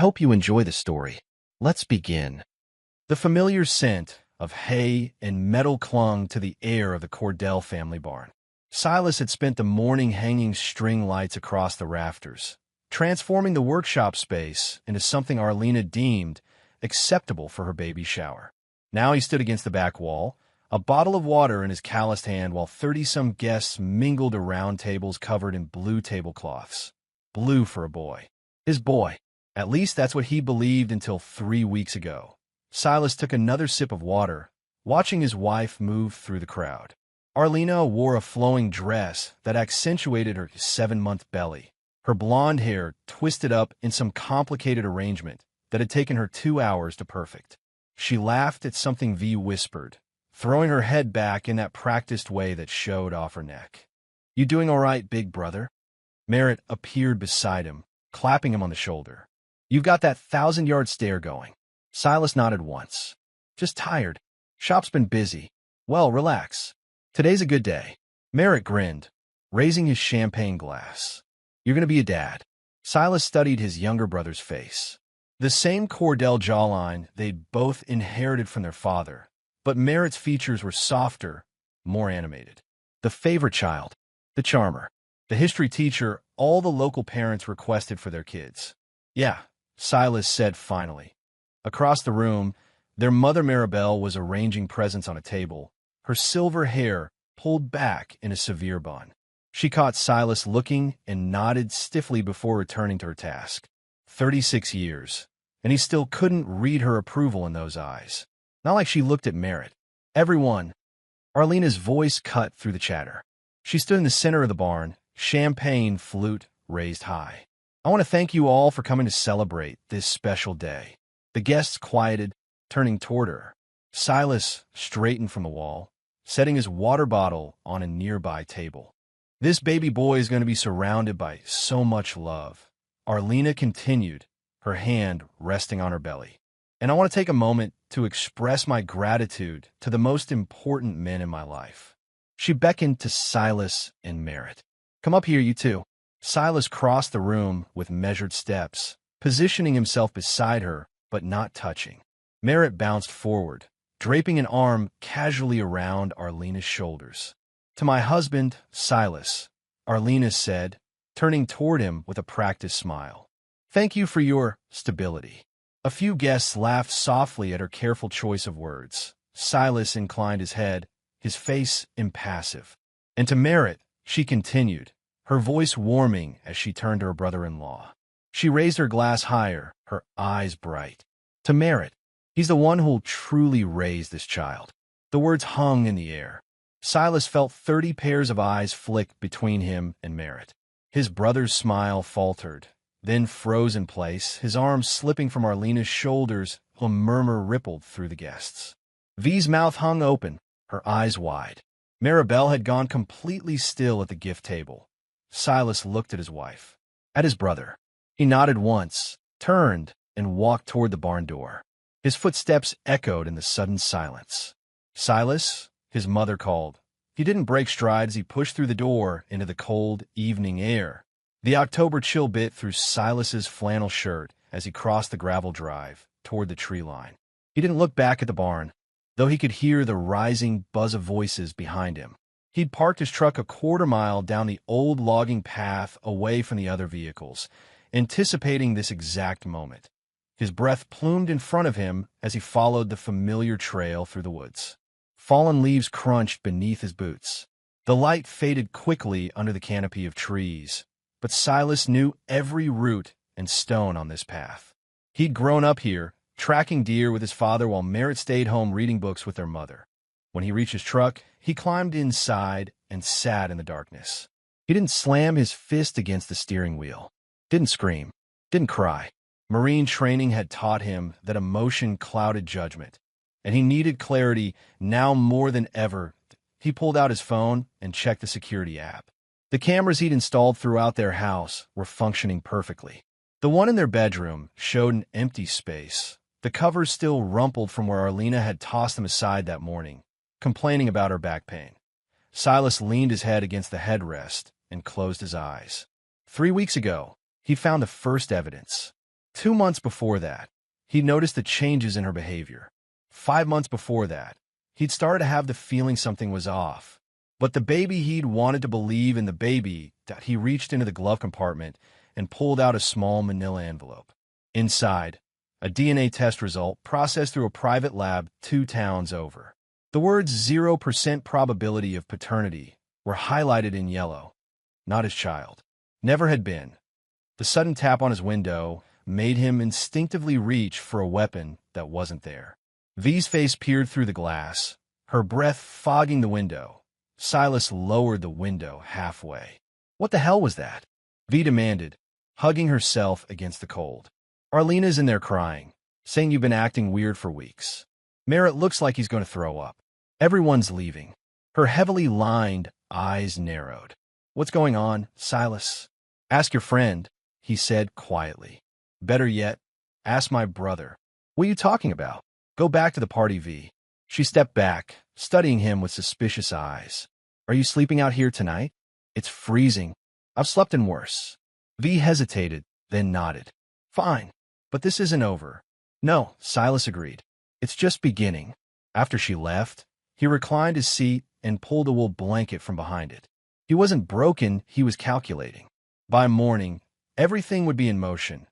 hope you enjoy the story. Let's begin. The familiar scent of hay and metal clung to the air of the Cordell family barn. Silas had spent the morning hanging string lights across the rafters, transforming the workshop space into something Arlena deemed acceptable for her baby shower. Now he stood against the back wall, a bottle of water in his calloused hand, while 30-some guests mingled around tables covered in blue tablecloths. Blue for a boy. His boy. At least that's what he believed until 3 weeks ago. Silas took another sip of water, watching his wife move through the crowd. Arlena wore a flowing dress that accentuated her 7-month belly, her blonde hair twisted up in some complicated arrangement that had taken her 2 hours to perfect. She laughed at something V whispered, throwing her head back in that practiced way that showed off her neck. "You doing all right, big brother?" Merritt appeared beside him, clapping him on the shoulder. "You've got that 1,000-yard stare going." Silas nodded once. "Just tired. Shop's been busy." "Well, relax. Today's a good day." Merritt grinned, raising his champagne glass. "You're going to be a dad." Silas studied his younger brother's face. The same Cordell jawline they'd both inherited from their father, but Merritt's features were softer, more animated. The favorite child, the charmer, the history teacher all the local parents requested for their kids. "Yeah," Silas said finally. Across the room, their mother Maribel was arranging presents on a table, her silver hair pulled back in a severe bun. She caught Silas looking and nodded stiffly before returning to her task. 36 years, and he still couldn't read her approval in those eyes. Not like she looked at Merritt. "Everyone." Arlena's voice cut through the chatter. She stood in the center of the barn, champagne flute raised high. "I want to thank you all for coming to celebrate this special day." The guests quieted, turning toward her. Silas straightened from the wall, setting his water bottle on a nearby table. "This baby boy is going to be surrounded by so much love," Arlena continued, her hand resting on her belly. "And I want to take a moment to express my gratitude to the most important men in my life." She beckoned to Silas and Merritt. "Come up here, you two." Silas crossed the room with measured steps, positioning himself beside her, but not touching. Merritt bounced forward, draping an arm casually around Arlena's shoulders. "To my husband, Silas," Arlena said, turning toward him with a practiced smile. "Thank you for your stability." A few guests laughed softly at her careful choice of words. Silas inclined his head, his face impassive. And to Merritt, she continued, her voice warming as she turned to her brother-in-law. She raised her glass higher, her eyes bright. "To Merritt, he's the one who'll truly raise this child." The words hung in the air. Silas felt 30 pairs of eyes flick between him and Merritt. His brother's smile faltered, then froze in place, his arms slipping from Arlena's shoulders. A murmur rippled through the guests. V's mouth hung open, her eyes wide. Maribel had gone completely still at the gift table. Silas looked at his wife, at his brother. He nodded once, turned, and walked toward the barn door. His footsteps echoed in the sudden silence. "Silas," his mother called. He didn't break stride as he pushed through the door into the cold evening air. The October chill bit through Silas's flannel shirt as he crossed the gravel drive toward the tree line. He didn't look back at the barn, though he could hear the rising buzz of voices behind him. He'd parked his truck a quarter-mile down the old logging path away from the other vehicles, anticipating this exact moment. His breath plumed in front of him as he followed the familiar trail through the woods. Fallen leaves crunched beneath his boots. The light faded quickly under the canopy of trees, but Silas knew every root and stone on this path. He'd grown up here, tracking deer with his father while Merritt stayed home reading books with their mother. When he reached his truck, he climbed inside and sat in the darkness. He didn't slam his fist against the steering wheel, didn't scream, didn't cry. Marine training had taught him that emotion clouded judgment, and he needed clarity now more than ever. He pulled out his phone and checked the security app. The cameras he'd installed throughout their house were functioning perfectly. The one in their bedroom showed an empty space, the covers still rumpled from where Arlena had tossed them aside that morning, complaining about her back pain. Silas leaned his head against the headrest and closed his eyes. 3 weeks ago, he found the first evidence. 2 months before that, he'd noticed the changes in her behavior. 5 months before that, he'd started to have the feeling something was off. But the baby he'd wanted to believe in the baby that he reached into the glove compartment and pulled out a small manila envelope. Inside, a DNA test result processed through a private lab 2 towns over. The words 0% probability of paternity were highlighted in yellow. Not his child. Never had been. The sudden tap on his window made him instinctively reach for a weapon that wasn't there. V's face peered through the glass, her breath fogging the window. Silas lowered the window halfway. What the hell was that? V demanded, hugging herself against the cold. Arlena's in there crying, saying you've been acting weird for weeks. Merritt looks like he's going to throw up. Everyone's leaving. Her heavily lined eyes narrowed. What's going on, Silas? Ask your friend, he said quietly. Better yet, ask my brother. What are you talking about? Go back to the party, V. She stepped back, studying him with suspicious eyes. Are you sleeping out here tonight? It's freezing. I've slept in worse. V hesitated, then nodded. Fine, but this isn't over. No, Silas agreed. It's just beginning. After she left, he reclined his seat and pulled a wool blanket from behind it. He wasn't broken, he was calculating. By morning, everything would be in motion.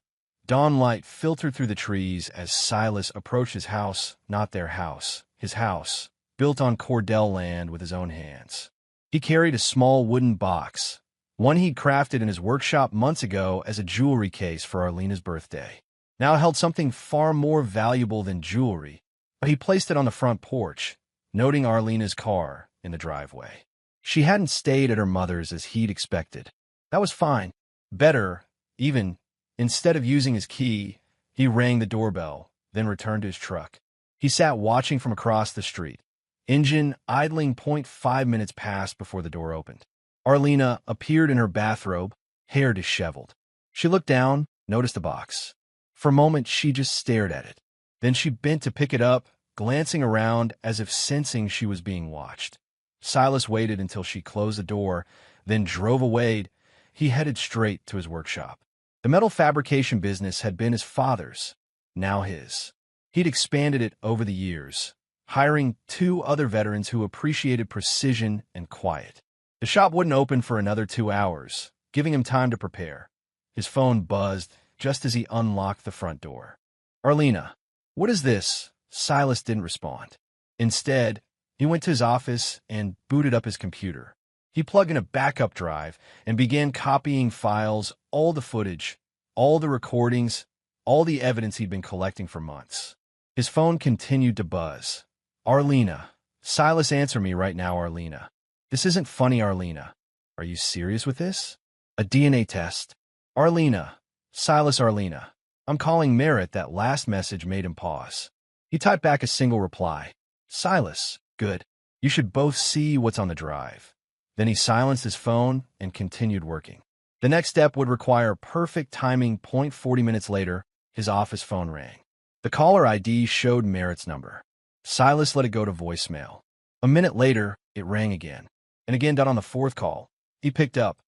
Dawn light filtered through the trees as Silas approached his house, not their house, his house, built on Cordell land with his own hands. He carried a small wooden box, one he'd crafted in his workshop months ago as a jewelry case for Arlena's birthday. Now it held something far more valuable than jewelry, but he placed it on the front porch, noting Arlena's car in the driveway. She hadn't stayed at her mother's as he'd expected. That was fine. Better, even. Instead of using his key, he rang the doorbell, then returned to his truck. He sat watching from across the street. Engine idling 0.5 minutes passed before the door opened. Arlena appeared in her bathrobe, hair disheveled. She looked down, noticed the box. For a moment, she just stared at it. Then she bent to pick it up, glancing around as if sensing she was being watched. Silas waited until she closed the door, then drove away. He headed straight to his workshop. The metal fabrication business had been his father's, now his. He'd expanded it over the years, hiring 2 other veterans who appreciated precision and quiet. The shop wouldn't open for another 2 hours, giving him time to prepare. His phone buzzed just as he unlocked the front door. Arlena, what is this? Silas didn't respond. Instead, he went to his office and booted up his computer. He plugged in a backup drive and began copying files, all the footage, all the recordings, all the evidence he'd been collecting for months. His phone continued to buzz. Arlena. Silas, answer me right now, Arlena. This isn't funny, Arlena. Are you serious with this? A DNA test. Arlena. Silas, Arlena. I'm calling Merritt. That last message made him pause. He typed back a single reply. Silas. Good. You should both see what's on the drive. Then he silenced his phone and continued working. The next step would require perfect timing. 40 minutes later, his office phone rang. The caller ID showed Merritt's number. Silas let it go to voicemail. A minute later, it rang again. And again, on the 4th call. He picked up.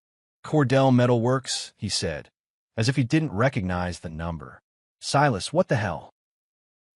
Cordell Metal Works, he said, as if he didn't recognize the number. Silas, what the hell?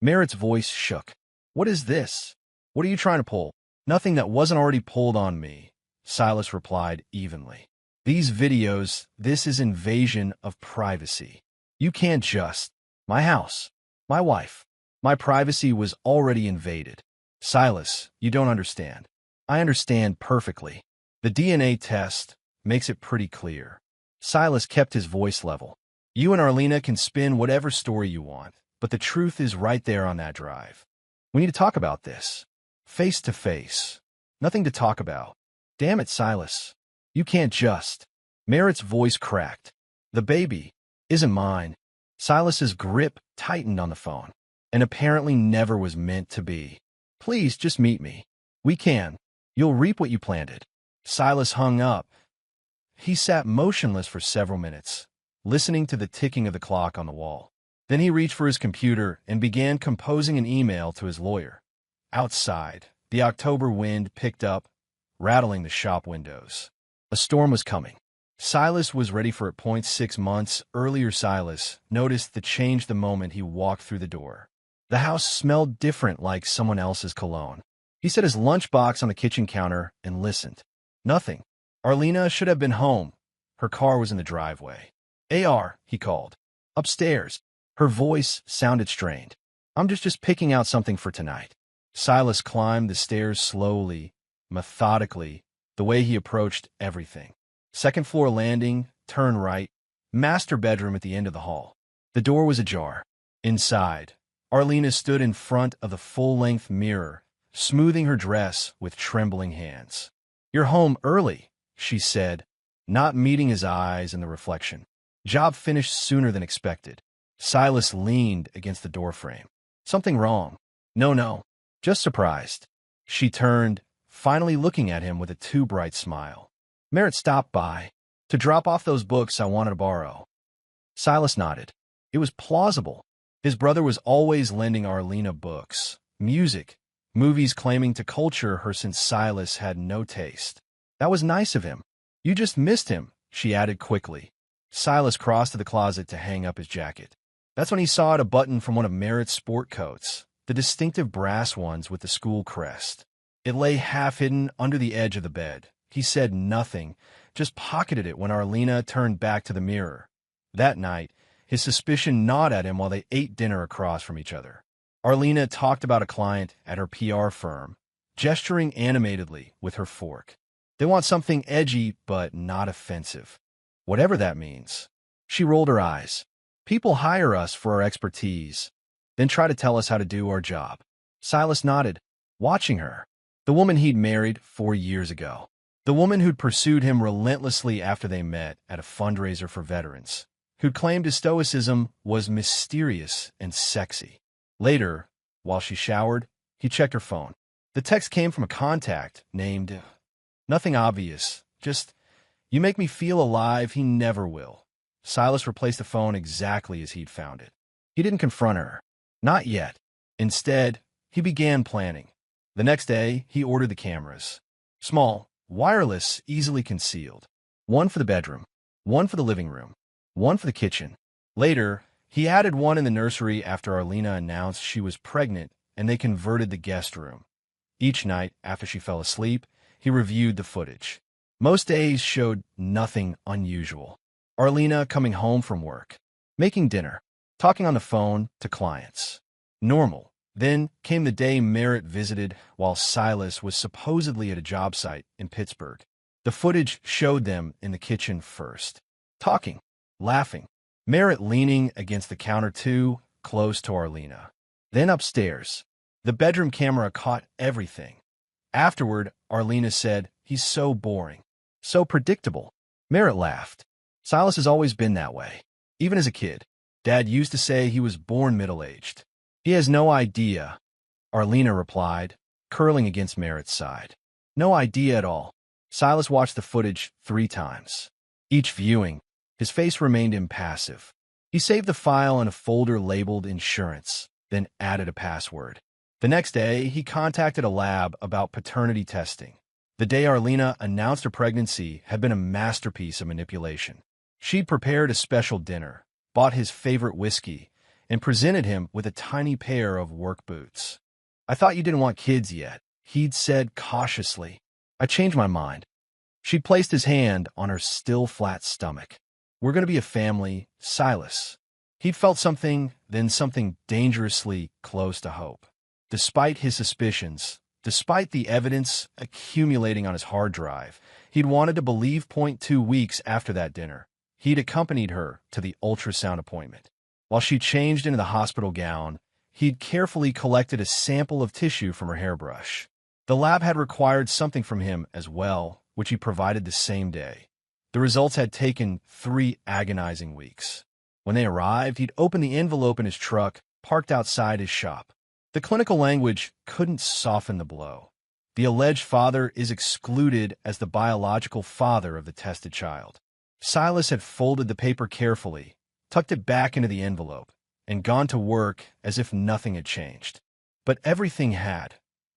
Merritt's voice shook. What is this? What are you trying to pull? Nothing that wasn't already pulled on me, Silas replied evenly. These videos, this is invasion of privacy. You can't just. My house. My wife. My privacy was already invaded. Silas, you don't understand. I understand perfectly. The DNA test makes it pretty clear. Silas kept his voice level. You and Arlena can spin whatever story you want, but the truth is right there on that drive. We need to talk about this. Face to face. Nothing to talk about. Damn it, Silas. You can't just. Merritt's voice cracked. The baby isn't mine. Silas's grip tightened on the phone, and apparently never was meant to be. Please, just meet me. We can. You'll reap what you planted. Silas hung up. He sat motionless for several minutes, listening to the ticking of the clock on the wall. Then he reached for his computer and began composing an email to his lawyer. Outside, the October wind picked up, rattling the shop windows. A storm was coming. Silas was ready for it. 6 months earlier, Silas noticed the change the moment he walked through the door. The house smelled different, like someone else's cologne. He set his lunchbox on the kitchen counter and listened. Nothing. Arlena should have been home. Her car was in the driveway. AR, he called. Upstairs. Her voice sounded strained. I'm just picking out something for tonight. Silas climbed the stairs slowly, methodically, the way he approached everything. Second floor landing, turn right, master bedroom at the end of the hall. The door was ajar. Inside, Arlena stood in front of the full-length mirror, smoothing her dress with trembling hands. You're home early, she said, not meeting his eyes in the reflection. Job finished sooner than expected. Silas leaned against the doorframe. Something wrong? No, just surprised. She turned, finally looking at him with a too bright smile. Merritt stopped by to drop off those books I wanted to borrow. Silas nodded. It was plausible. His brother was always lending Arlena books, music, movies, claiming to culture her since Silas had no taste. That was nice of him. You just missed him, she added quickly. Silas crossed to the closet to hang up his jacket. That's when he saw a button from one of Merritt's sport coats, the distinctive brass ones with the school crest. It lay half-hidden under the edge of the bed. He said nothing, just pocketed it when Arlena turned back to the mirror. That night, his suspicion gnawed at him while they ate dinner across from each other. Arlena talked about a client at her PR firm, gesturing animatedly with her fork. They want something edgy but not offensive. Whatever that means. She rolled her eyes. People hire us for our expertise, then try to tell us how to do our job. Silas nodded, watching her. The woman he'd married 4 years ago. The woman who'd pursued him relentlessly after they met at a fundraiser for veterans, who'd claimed his stoicism was mysterious and sexy. Later, while she showered, he checked her phone. The text came from a contact named... Nothing obvious, just, you make me feel alive, he never will. Silas replaced the phone exactly as he'd found it. He didn't confront her. Not yet. Instead, he began planning. The next day, he ordered the cameras. Small, wireless, easily concealed. One for the bedroom, one for the living room, one for the kitchen. Later, he added one in the nursery after Arlena announced she was pregnant and they converted the guest room. Each night, after she fell asleep, he reviewed the footage. Most days showed nothing unusual. Arlena coming home from work, making dinner, talking on the phone to clients. Normal. Then came the day Merritt visited while Silas was supposedly at a job site in Pittsburgh. The footage showed them in the kitchen first, talking, laughing. Merritt leaning against the counter too close to Arlena. Then upstairs. The bedroom camera caught everything. Afterward, Arlena said, he's so boring, so predictable. Merritt laughed. Silas has always been that way, even as a kid. Dad used to say he was born middle-aged. He has no idea, Arlena replied, curling against Merritt's side. No idea at all. Silas watched the footage 3 times. Each viewing, his face remained impassive. He saved the file in a folder labeled insurance, then added a password. The next day, he contacted a lab about paternity testing. The day Arlena announced her pregnancy had been a masterpiece of manipulation. She'd prepared a special dinner, bought his favorite whiskey, and presented him with a tiny pair of work boots. I thought you didn't want kids yet, he'd said cautiously. I changed my mind. She'd placed his hand on her still flat stomach. We're going to be a family, Silas. He'd felt something, then something dangerously close to hope. Despite his suspicions, despite the evidence accumulating on his hard drive, he'd wanted to believe. 2 weeks after that dinner, he'd accompanied her to the ultrasound appointment. While she changed into the hospital gown, he'd carefully collected a sample of tissue from her hairbrush. The lab had required something from him as well, which he provided the same day. The results had taken 3 agonizing weeks. When they arrived, he'd opened the envelope in his truck, parked outside his shop. The clinical language couldn't soften the blow. The alleged father is excluded as the biological father of the tested child. Silas had folded the paper carefully, tucked it back into the envelope, and gone to work as if nothing had changed. But everything had.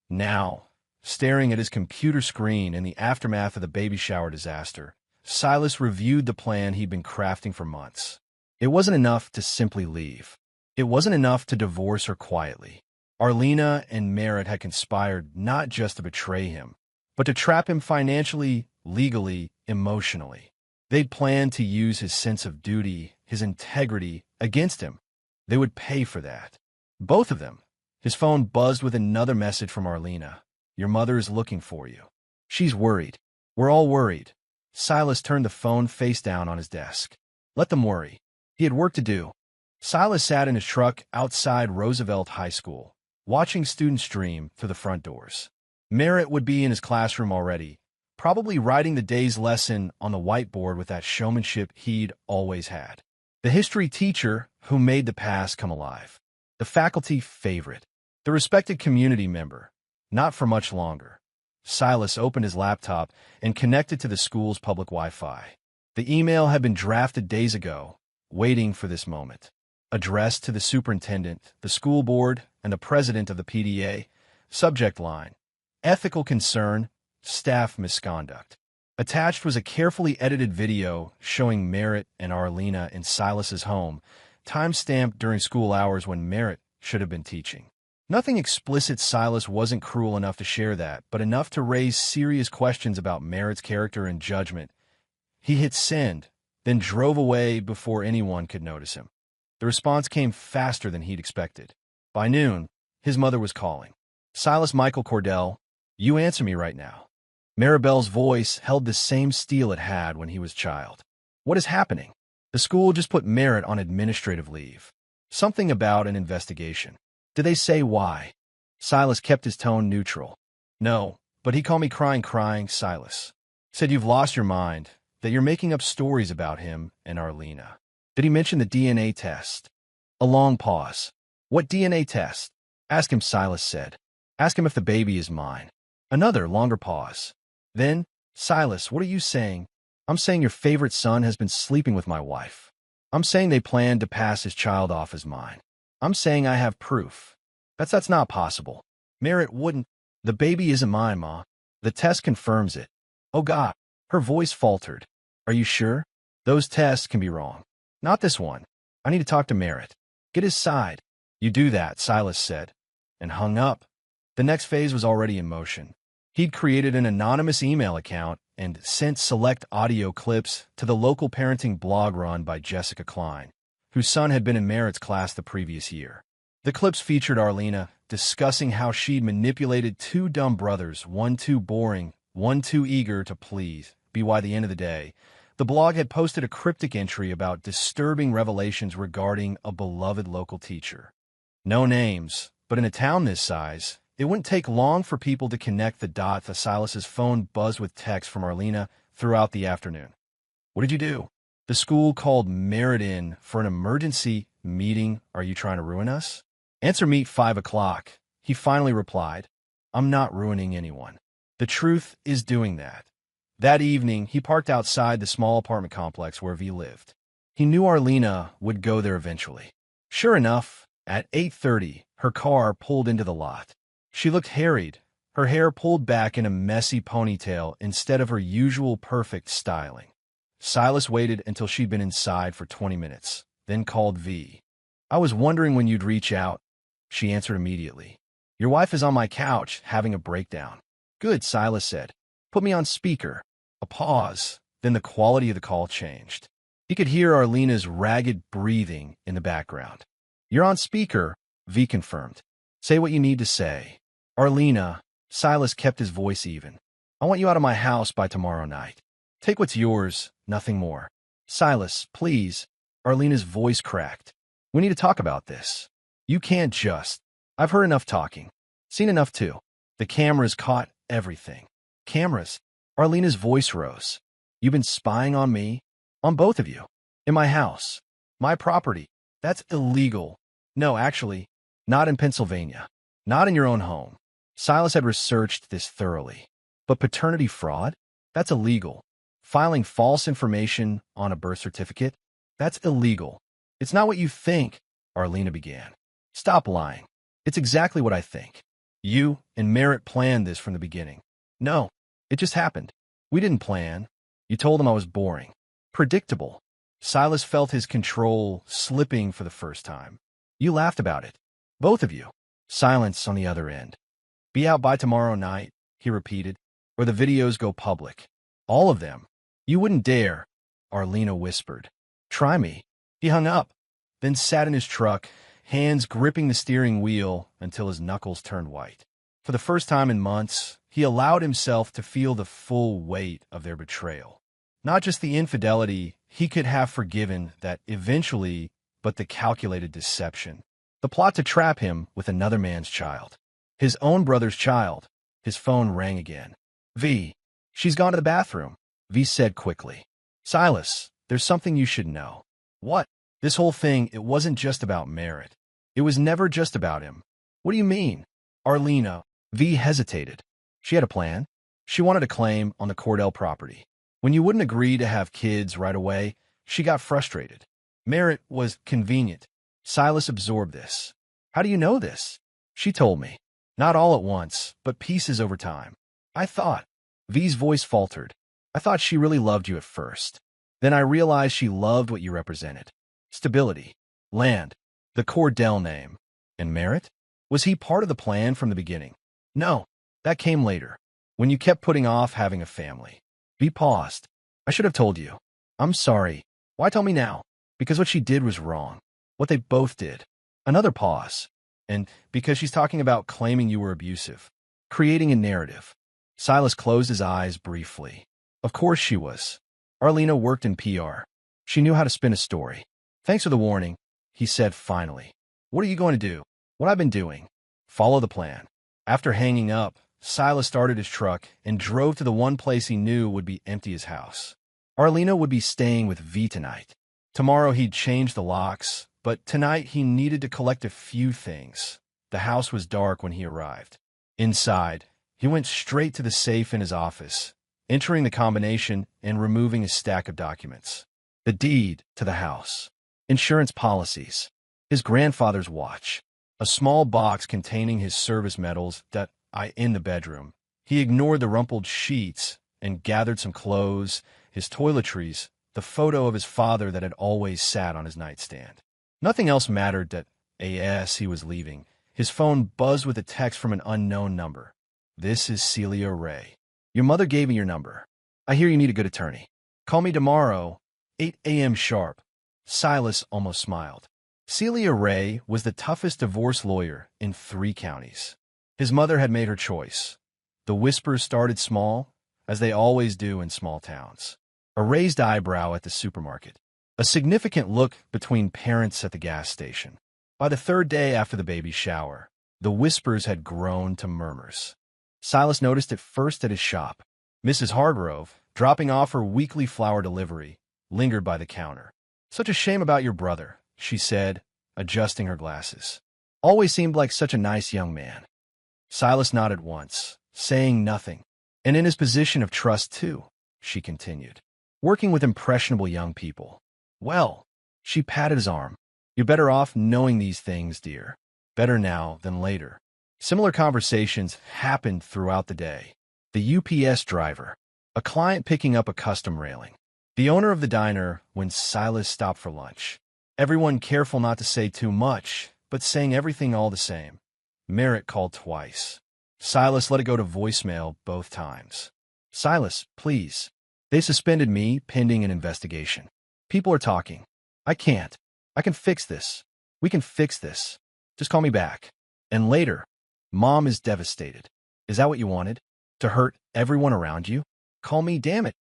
Now, staring at his computer screen in the aftermath of the baby shower disaster, Silas reviewed the plan he'd been crafting for months. It wasn't enough to simply leave. It wasn't enough to divorce her quietly. Arlena and Merritt had conspired not just to betray him, but to trap him financially, legally, emotionally. They'd planned to use his sense of duty, his integrity, against him. They would pay for that. Both of them. His phone buzzed with another message from Arlena. "Your mother is looking for you. She's worried. We're all worried." Silas turned the phone face down on his desk. Let them worry. He had work to do. Silas sat in his truck outside Roosevelt High School, watching students stream through the front doors. Merritt would be in his classroom already, probably writing the day's lesson on the whiteboard with that showmanship he'd always had. The history teacher who made the past come alive. The faculty favorite. The respected community member. Not for much longer. Silas opened his laptop and connected to the school's public Wi-Fi. The email had been drafted days ago, waiting for this moment. Addressed to the superintendent, the school board, and the president of the PDA. Subject line: ethical concern, staff misconduct. Attached was a carefully edited video showing Merritt and Arlena in Silas's home, time-stamped during school hours when Merritt should have been teaching. Nothing explicit. Silas wasn't cruel enough to share that, but enough to raise serious questions about Merritt's character and judgment. He hit send, then drove away before anyone could notice him. The response came faster than he'd expected. By noon, his mother was calling. "Silas Michael Cordell, you answer me right now." Maribel's voice held the same steel it had when he was a child. "What is happening?" "The school just put Merritt on administrative leave. Something about an investigation." "Did they say why?" Silas kept his tone neutral. "No, but he called me crying, Silas. Said you've lost your mind, that you're making up stories about him and Arlena." "Did he mention the DNA test?" A long pause. "What DNA test?" "Ask him," Silas said. "Ask him if the baby is mine." Another longer pause. Then, "Silas, what are you saying?" "I'm saying your favorite son has been sleeping with my wife. I'm saying they planned to pass his child off as mine. I'm saying I have proof." That's not possible. Merritt wouldn't. "The baby isn't mine, Ma. The test confirms it." "Oh God." Her voice faltered. "Are you sure? Those tests can be wrong." "Not this one. I need to talk to Merritt. Get his side." "You do that," Silas said, and hung up. The next phase was already in motion. He'd created an anonymous email account and sent select audio clips to the local parenting blog run by Jessica Klein, whose son had been in Merritt's class the previous year. The clips featured Arlena discussing how she'd manipulated two dumb brothers, one too boring, one too eager to please. By the end of the day, the blog had posted a cryptic entry about disturbing revelations regarding a beloved local teacher. No names, but in a town this size, it wouldn't take long for people to connect the dots as Silas's phone buzzed with texts from Arlena throughout the afternoon. "What did you do?" "The school called Merritt in for an emergency meeting. Are you trying to ruin us?" "Answer meet 5 o'clock. He finally replied, "I'm not ruining anyone. The truth is doing that." That evening, he parked outside the small apartment complex where V lived. He knew Arlena would go there eventually. Sure enough, at 8:30, her car pulled into the lot. She looked harried, her hair pulled back in a messy ponytail instead of her usual perfect styling. Silas waited until she'd been inside for 20 minutes, then called V. "I was wondering when you'd reach out." She answered immediately. "Your wife is on my couch, having a breakdown." "Good," Silas said. "Put me on speaker." A pause, then the quality of the call changed. He could hear Arlena's ragged breathing in the background. "You're on speaker," V confirmed. "Say what you need to say." "Arlena," Silas kept his voice even. "I want you out of my house by tomorrow night. Take what's yours, nothing more." "Silas, please." Arlena's voice cracked. "We need to talk about this. You can't just. I've heard enough talking. Seen enough too. The cameras caught everything." "Cameras?" Arlena's voice rose. "You've been spying on me? On both of you? In my house? My property? That's illegal." "No, actually, not in Pennsylvania. Not in your own home." Silas had researched this thoroughly. "But paternity fraud? That's illegal. Filing false information on a birth certificate? That's illegal." "It's not what you think," Arlena began. "Stop lying. It's exactly what I think. You and Merritt planned this from the beginning." "No, it just happened. We didn't plan. You told him I was boring. Predictable. Silas felt his control slipping for the first time. You laughed about it. Both of you. Silence on the other end. Be out by tomorrow night, he repeated, or the videos go public. All of them. You wouldn't dare, Arlena whispered. Try me. He hung up, then sat in his truck, hands gripping the steering wheel until his knuckles turned white. For the first time in months, he allowed himself to feel the full weight of their betrayal. Not just the infidelity he could have forgiven that eventually, but the calculated deception. The plot to trap him with another man's child. His own brother's child. His phone rang again. V. She's gone to the bathroom, V said quickly. Silas, there's something you should know. What? This whole thing, it wasn't just about Merritt. It was never just about him. What do you mean? Arlena. V hesitated. She had a plan. She wanted a claim on the Cordell property. When you wouldn't agree to have kids right away, she got frustrated. Merritt was convenient. Silas absorbed this. How do you know this? She told me. Not all at once, but pieces over time. I thought. V's voice faltered. I thought she really loved you at first. Then I realized she loved what you represented. Stability. Land. The Cordell name. And Merritt? Was he part of the plan from the beginning? No. That came later. When you kept putting off having a family. V paused. I should have told you. I'm sorry. Why tell me now? Because what she did was wrong. What they both did. Another pause. And because she's talking about claiming you were abusive. Creating a narrative. Silas closed his eyes briefly. Of course she was. Arlena worked in PR. She knew how to spin a story. Thanks for the warning, he said finally. What are you going to do? What I've been doing. Follow the plan. After hanging up, Silas started his truck and drove to the one place he knew would be empty as house. Arlena would be staying with V tonight. Tomorrow he'd change the locks, but tonight he needed to collect a few things. The house was dark when he arrived. Inside, he went straight to the safe in his office, entering the combination and removing a stack of documents. The deed to the house. Insurance policies. His grandfather's watch. A small box containing his service medals that in the bedroom. He ignored the rumpled sheets and gathered some clothes, his toiletries, the photo of his father that had always sat on his nightstand. Nothing else mattered that as he was leaving. His phone buzzed with a text from an unknown number. This is Celia Ray. Your mother gave me your number. I hear you need a good attorney. Call me tomorrow, 8 a.m. sharp. Silas almost smiled. Celia Ray was the toughest divorce lawyer in 3 counties. His mother had made her choice. The whispers started small, as they always do in small towns. A raised eyebrow at the supermarket. A significant look between parents at the gas station. By the 3rd day after the baby shower, the whispers had grown to murmurs. Silas noticed it first at his shop. Mrs. Hargrove, dropping off her weekly flower delivery, lingered by the counter. Such a shame about your brother, she said, adjusting her glasses. Always seemed like such a nice young man. Silas nodded once, saying nothing. And in his position of trust, too, she continued. Working with impressionable young people. Well, she patted his arm. You're better off knowing these things, dear. Better now than later. Similar conversations happened throughout the day. The UPS driver, a client picking up a custom railing. The owner of the diner when Silas stopped for lunch. Everyone careful not to say too much, but saying everything all the same. Merritt called twice. Silas let it go to voicemail both times. Silas, please. They suspended me pending an investigation. People are talking. I can't. I can fix this. We can fix this. Just call me back. And later, Mom is devastated. Is that what you wanted? To hurt everyone around you? Call me, damn it.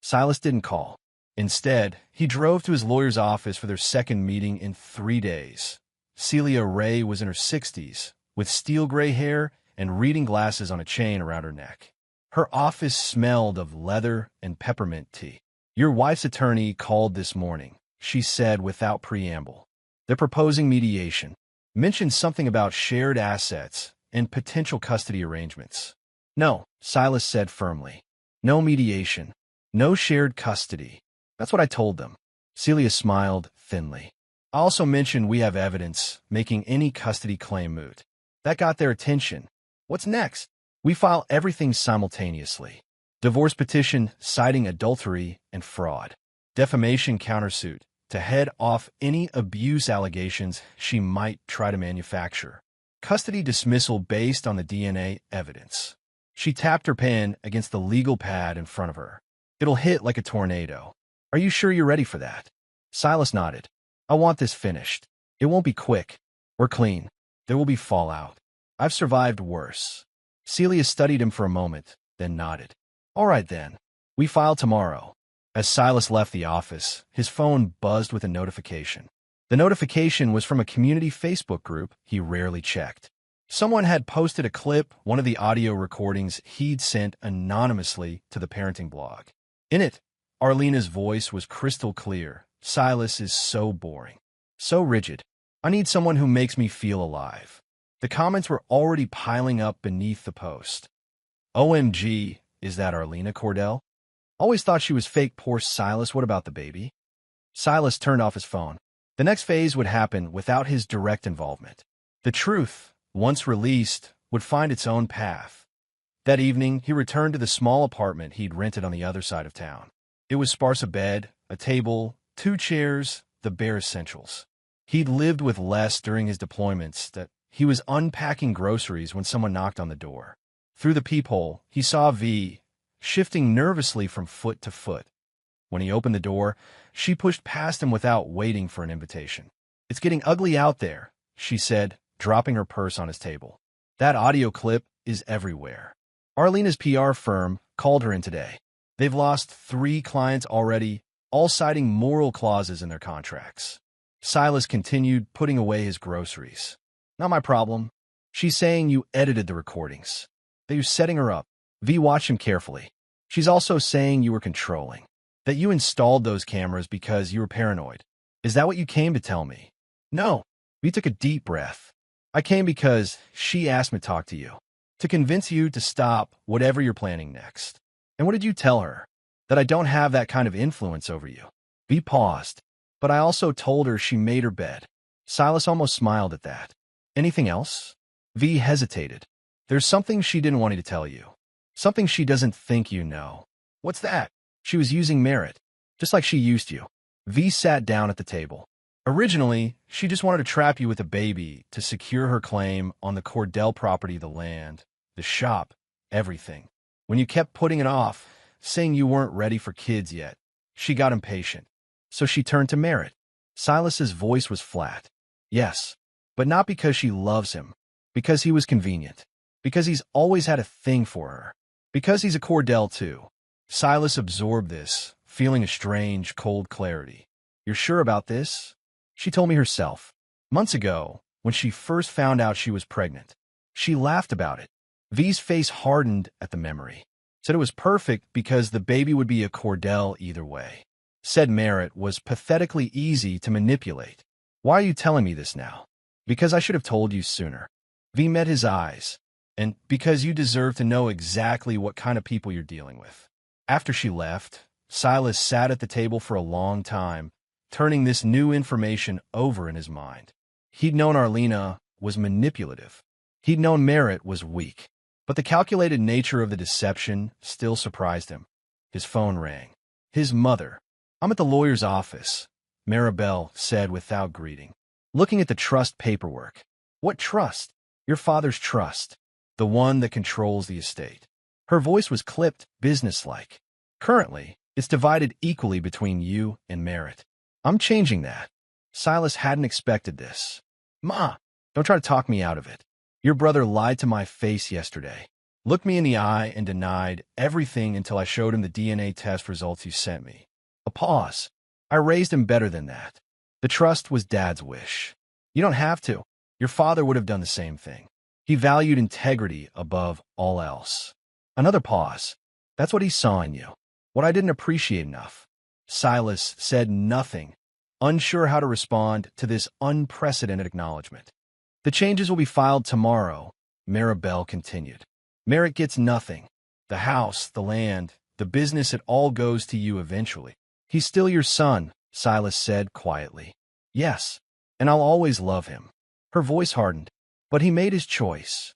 Silas didn't call. Instead, he drove to his lawyer's office for their second meeting in 3 days. Celia Ray was in her 60s, with steel gray hair and reading glasses on a chain around her neck. Her office smelled of leather and peppermint tea. Your wife's attorney called this morning, she said without preamble. They're proposing mediation. Mentioned something about shared assets and potential custody arrangements. No, Silas said firmly. No mediation. No shared custody. That's what I told them. Celia smiled thinly. I also mentioned we have evidence making any custody claim moot. That got their attention. What's next? We file everything simultaneously. Divorce petition citing adultery and fraud. Defamation countersuit to head off any abuse allegations she might try to manufacture. Custody dismissal based on the DNA evidence. She tapped her pen against the legal pad in front of her. It'll hit like a tornado. Are you sure you're ready for that? Silas nodded. I want this finished. It won't be quick. We're clean. There will be fallout. I've survived worse. Celia studied him for a moment, then nodded. All right then. We file tomorrow. As Silas left the office, his phone buzzed with a notification. The notification was from a community Facebook group he rarely checked. Someone had posted a clip, one of the audio recordings he'd sent anonymously to the parenting blog. In it, Arlena's voice was crystal clear. Silas is so boring. So rigid. I need someone who makes me feel alive. The comments were already piling up beneath the post. OMG, is that Arlena Cordell? Always thought she was fake. Poor Silas. What about the baby? Silas turned off his phone. The next phase would happen without his direct involvement. The truth, once released, would find its own path. That evening, he returned to the small apartment he'd rented on the other side of town. It was sparse: a bed, a table, 2 chairs, the bare essentials. He'd lived with less during his deployments that he was unpacking groceries when someone knocked on the door. Through the peephole, he saw V, shifting nervously from foot to foot. When he opened the door, she pushed past him without waiting for an invitation. It's getting ugly out there, she said, dropping her purse on his table. That audio clip is everywhere. Arlena's PR firm called her in today. They've lost 3 clients already, all citing moral clauses in their contracts. Silas continued putting away his groceries. Not my problem. She's saying you edited the recordings. That you're setting her up. V watched him carefully. She's also saying you were controlling. That you installed those cameras because you were paranoid. Is that what you came to tell me? No. V took a deep breath. I came because she asked me to talk to you. To convince you to stop whatever you're planning next. And what did you tell her? That I don't have that kind of influence over you. V paused. But I also told her she made her bed. Silas almost smiled at that. Anything else? V hesitated. There's something she didn't want me to tell you. Something she doesn't think you know. What's that? She was using Merritt, just like she used you. V sat down at the table. Originally, she just wanted to trap you with a baby to secure her claim on the Cordell property, the land, the shop, everything. When you kept putting it off, saying you weren't ready for kids yet, she got impatient. So she turned to Merritt. Silas's voice was flat. Yes, but not because she loves him. Because he was convenient. Because he's always had a thing for her. Because he's a Cordell too. Silas absorbed this, feeling a strange, cold clarity. You're sure about this? She told me herself. Months ago, when she first found out she was pregnant. She laughed about it. V's face hardened at the memory. Said it was perfect because the baby would be a Cordell either way. Said Merritt was pathetically easy to manipulate. Why are you telling me this now? Because I should have told you sooner. V met his eyes. And because you deserve to know exactly what kind of people you're dealing with. After she left, Silas sat at the table for a long time, turning this new information over in his mind. He'd known Arlena was manipulative. He'd known Merritt was weak. But the calculated nature of the deception still surprised him. His phone rang. His mother. I'm at the lawyer's office, Maribel said without greeting. Looking at the trust paperwork. What trust? Your father's trust. The one that controls the estate. Her voice was clipped, businesslike. Currently, it's divided equally between you and Merritt. I'm changing that. Silas hadn't expected this. Ma, don't try to talk me out of it. Your brother lied to my face yesterday. Looked me in the eye and denied everything until I showed him the DNA test results you sent me. A pause. I raised him better than that. The trust was Dad's wish. You don't have to. Your father would have done the same thing. He valued integrity above all else. Another pause. That's what he saw in you. What I didn't appreciate enough. Silas said nothing, unsure how to respond to this unprecedented acknowledgement. The changes will be filed tomorrow, Maribel continued. Merritt gets nothing. The house, the land, the business, it all goes to you eventually. He's still your son, Silas said quietly. Yes, and I'll always love him. Her voice hardened. But he made his choice.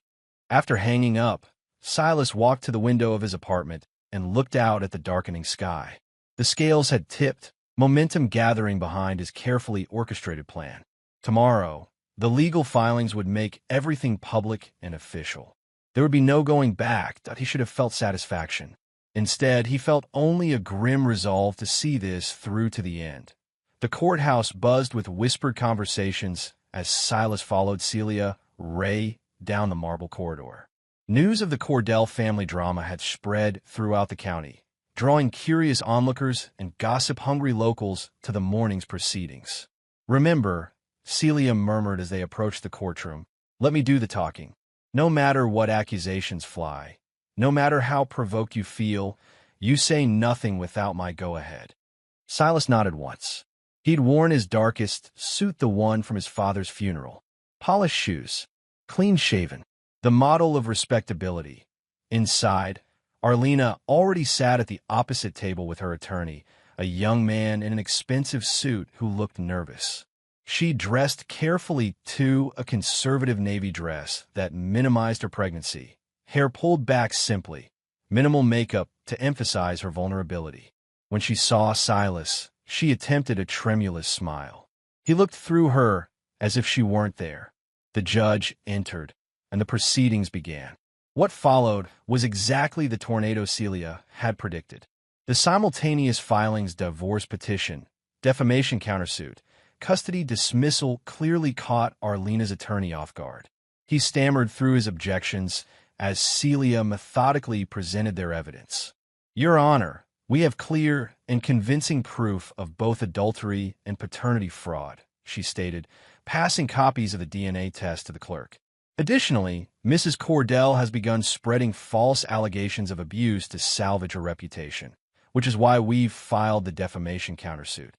After hanging up, Silas walked to the window of his apartment, and looked out at the darkening sky. The scales had tipped, momentum gathering behind his carefully orchestrated plan. Tomorrow, the legal filings would make everything public and official. There would be no going back. He should have felt satisfaction. Instead, he felt only a grim resolve to see this through to the end. The courthouse buzzed with whispered conversations as Silas followed Celia Ray down the marble corridor. News of the Cordell family drama had spread throughout the county, drawing curious onlookers and gossip-hungry locals to the morning's proceedings. "Remember," Celia murmured as they approached the courtroom, "let me do the talking. No matter what accusations fly, no matter how provoked you feel, you say nothing without my go-ahead." Silas nodded once. He'd worn his darkest suit, the one from his father's funeral. Polished shoes, clean-shaven, the model of respectability. Inside, Arlena already sat at the opposite table with her attorney, a young man in an expensive suit who looked nervous. She dressed carefully, too, a conservative navy dress that minimized her pregnancy, hair pulled back simply, minimal makeup to emphasize her vulnerability. When she saw Silas, she attempted a tremulous smile. He looked through her as if she weren't there. The judge entered, and the proceedings began. What followed was exactly the tornado Celia had predicted. The simultaneous filings, divorce petition, defamation countersuit, custody dismissal clearly caught Arlena's attorney off guard. He stammered through his objections as Celia methodically presented their evidence. "Your Honor, we have clear and convincing proof of both adultery and paternity fraud," she stated, passing copies of the DNA test to the clerk. "Additionally, Mrs. Cordell has begun spreading false allegations of abuse to salvage her reputation, which is why we've filed the defamation countersuit."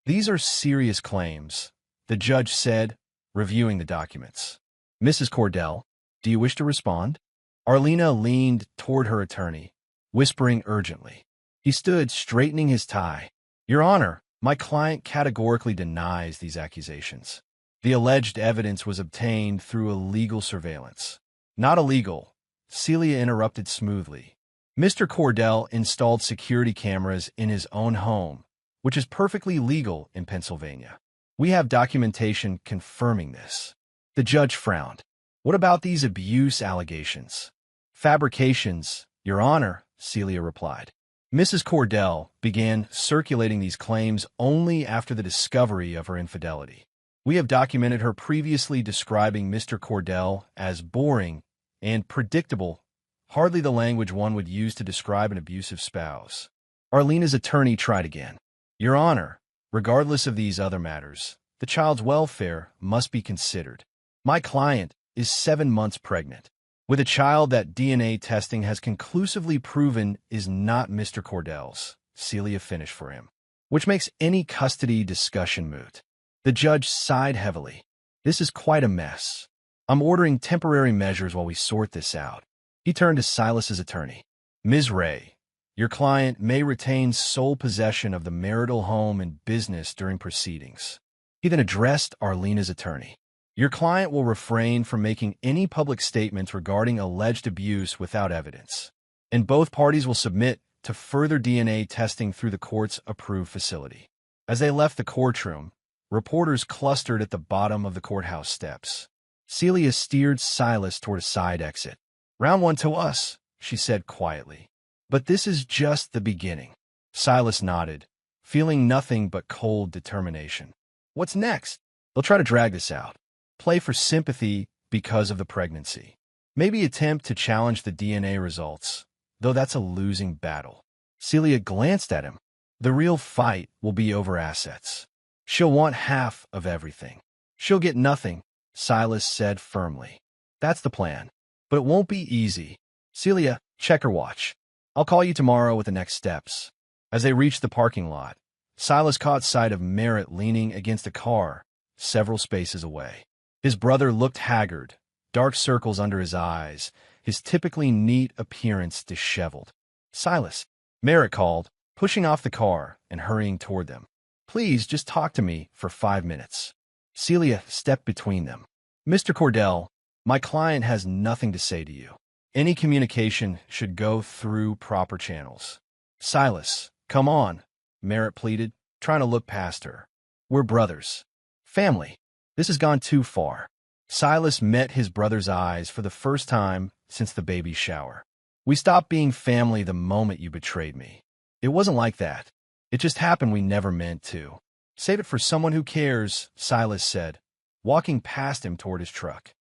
"These are serious claims," the judge said, reviewing the documents. "Mrs. Cordell, do you wish to respond?" Arlena leaned toward her attorney, whispering urgently. He stood, straightening his tie. "Your Honor, my client categorically denies these accusations. The alleged evidence was obtained through illegal surveillance." "Not illegal," Celia interrupted smoothly. "Mr. Cordell installed security cameras in his own home, which is perfectly legal in Pennsylvania. We have documentation confirming this." The judge frowned. "What about these abuse allegations?" "Fabrications, Your Honor," Celia replied. Mrs. Cordell began circulating these claims only after the discovery of her infidelity. "We have documented her previously describing Mr. Cordell as boring and predictable, hardly the language one would use to describe an abusive spouse." Arlena's attorney tried again. "Your Honor, regardless of these other matters, the child's welfare must be considered. My client is 7 months pregnant, with a child that DNA testing has conclusively proven is not Mr. Cordell's," Celia finished for him, "which makes any custody discussion moot." The judge sighed heavily. "This is quite a mess. I'm ordering temporary measures while we sort this out." He turned to Silas's attorney. "Ms. Ray, your client may retain sole possession of the marital home and business during proceedings." He then addressed Arlena's attorney. "Your client will refrain from making any public statements regarding alleged abuse without evidence, and both parties will submit to further DNA testing through the court's approved facility." As they left the courtroom, reporters clustered at the bottom of the courthouse steps. Celia steered Silas toward a side exit. "Round one to us," she said quietly. "But this is just the beginning." Silas nodded, feeling nothing but cold determination. "What's next?" "They'll try to drag this out. Play for sympathy because of the pregnancy. Maybe attempt to challenge the DNA results, though that's a losing battle." Celia glanced at him. "The real fight will be over assets. She'll want half of everything." "She'll get nothing," Silas said firmly. "That's the plan. But it won't be easy." "Celia, check her watch. I'll call you tomorrow with the next steps." As they reached the parking lot, Silas caught sight of Merritt leaning against a car several spaces away. His brother looked haggard, dark circles under his eyes, his typically neat appearance disheveled. "Silas," Merritt called, pushing off the car and hurrying toward them. "Please just talk to me for 5 minutes." Celia stepped between them. "Mr. Cordell, my client has nothing to say to you." Any communication should go through proper channels. Silas, come on, Merritt pleaded, trying to look past her. We're brothers. Family. This has gone too far. Silas met his brother's eyes for the first time since the baby's shower. We stopped being family the moment you betrayed me. It wasn't like that. It just happened we never meant to. Save it for someone who cares, Silas said, walking past him toward his truck.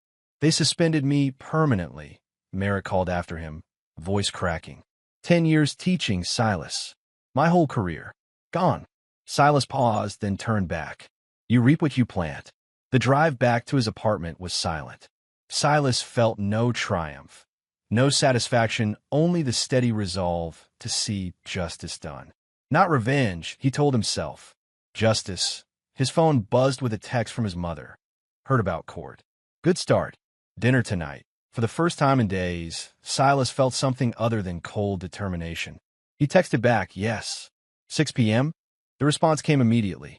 They suspended me permanently, Merritt called after him, voice cracking. 10 years teaching, Silas. My whole career. Gone. Silas paused, then turned back. You reap what you plant. The drive back to his apartment was silent. Silas felt no triumph, no satisfaction, only the steady resolve to see justice done. Not revenge, he told himself. Justice. His phone buzzed with a text from his mother. Heard about court. Good start. Dinner tonight. For the first time in days, Silas felt something other than cold determination. He texted back, yes. 6 p.m.? The response came immediately.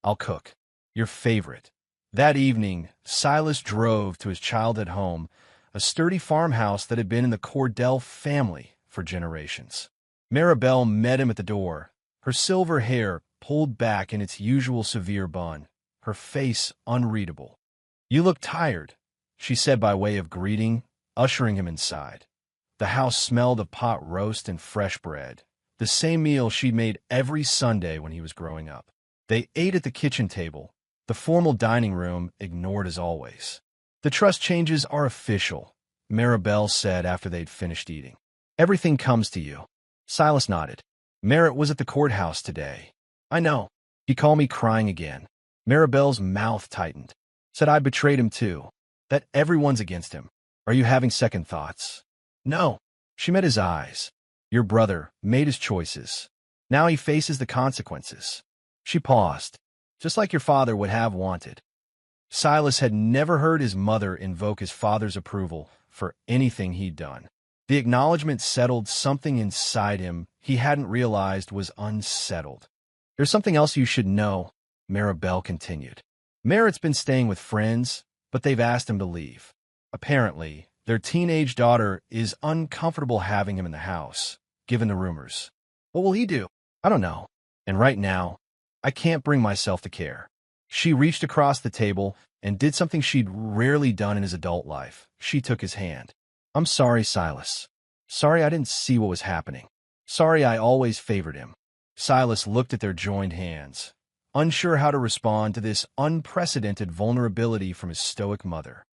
I'll cook. Your favorite. That evening, Silas drove to his childhood home, a sturdy farmhouse that had been in the Cordell family for generations. Maribel met him at the door, her silver hair pulled back in its usual severe bun, her face unreadable. You look tired, she said by way of greeting, ushering him inside. The house smelled of pot roast and fresh bread, the same meal she'd made every Sunday when he was growing up. They ate at the kitchen table, the formal dining room ignored as always. The trust changes are official, Maribel said after they'd finished eating. Everything comes to you. Silas nodded. Merritt was at the courthouse today. I know. He called me crying again. Maribel's mouth tightened. Said I betrayed him too. That everyone's against him. Are you having second thoughts? No. She met his eyes. Your brother made his choices. Now he faces the consequences. She paused. Just like your father would have wanted. Silas had never heard his mother invoke his father's approval for anything he'd done. The acknowledgement settled something inside him he hadn't realized was unsettled. There's something else you should know, Maribel continued. Merritt's been staying with friends, but they've asked him to leave. Apparently, their teenage daughter is uncomfortable having him in the house, given the rumors. What will he do? I don't know. And right now, I can't bring myself to care. She reached across the table and did something she'd rarely done in his adult life. She took his hand. I'm sorry, Silas. Sorry I didn't see what was happening. Sorry I always favored him. Silas looked at their joined hands, unsure how to respond to this unprecedented vulnerability from his stoic mother.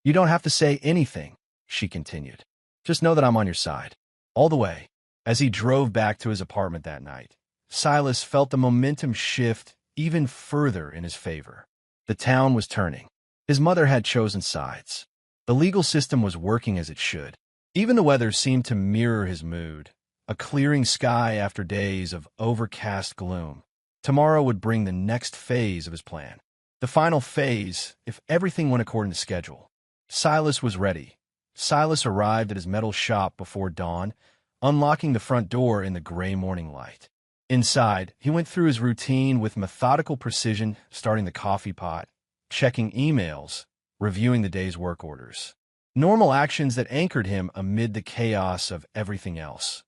You don't have to say anything, she continued. Just know that I'm on your side. All the way. As he drove back to his apartment that night, Silas felt the momentum shift even further in his favor. The town was turning. His mother had chosen sides. The legal system was working as it should. Even the weather seemed to mirror his mood, a clearing sky after days of overcast gloom. Tomorrow would bring the next phase of his plan. The final phase, if everything went according to schedule. Silas was ready. Silas arrived at his metal shop before dawn, unlocking the front door in the gray morning light. Inside, he went through his routine with methodical precision, starting the coffee pot, checking emails, reviewing the day's work orders. Normal actions that anchored him amid the chaos of everything else.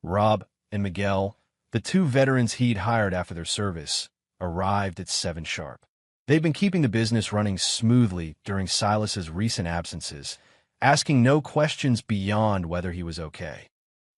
Rob and Miguel, the two veterans he'd hired after their service, arrived at 7 sharp. They'd been keeping the business running smoothly during Silas's recent absences, asking no questions beyond whether he was okay.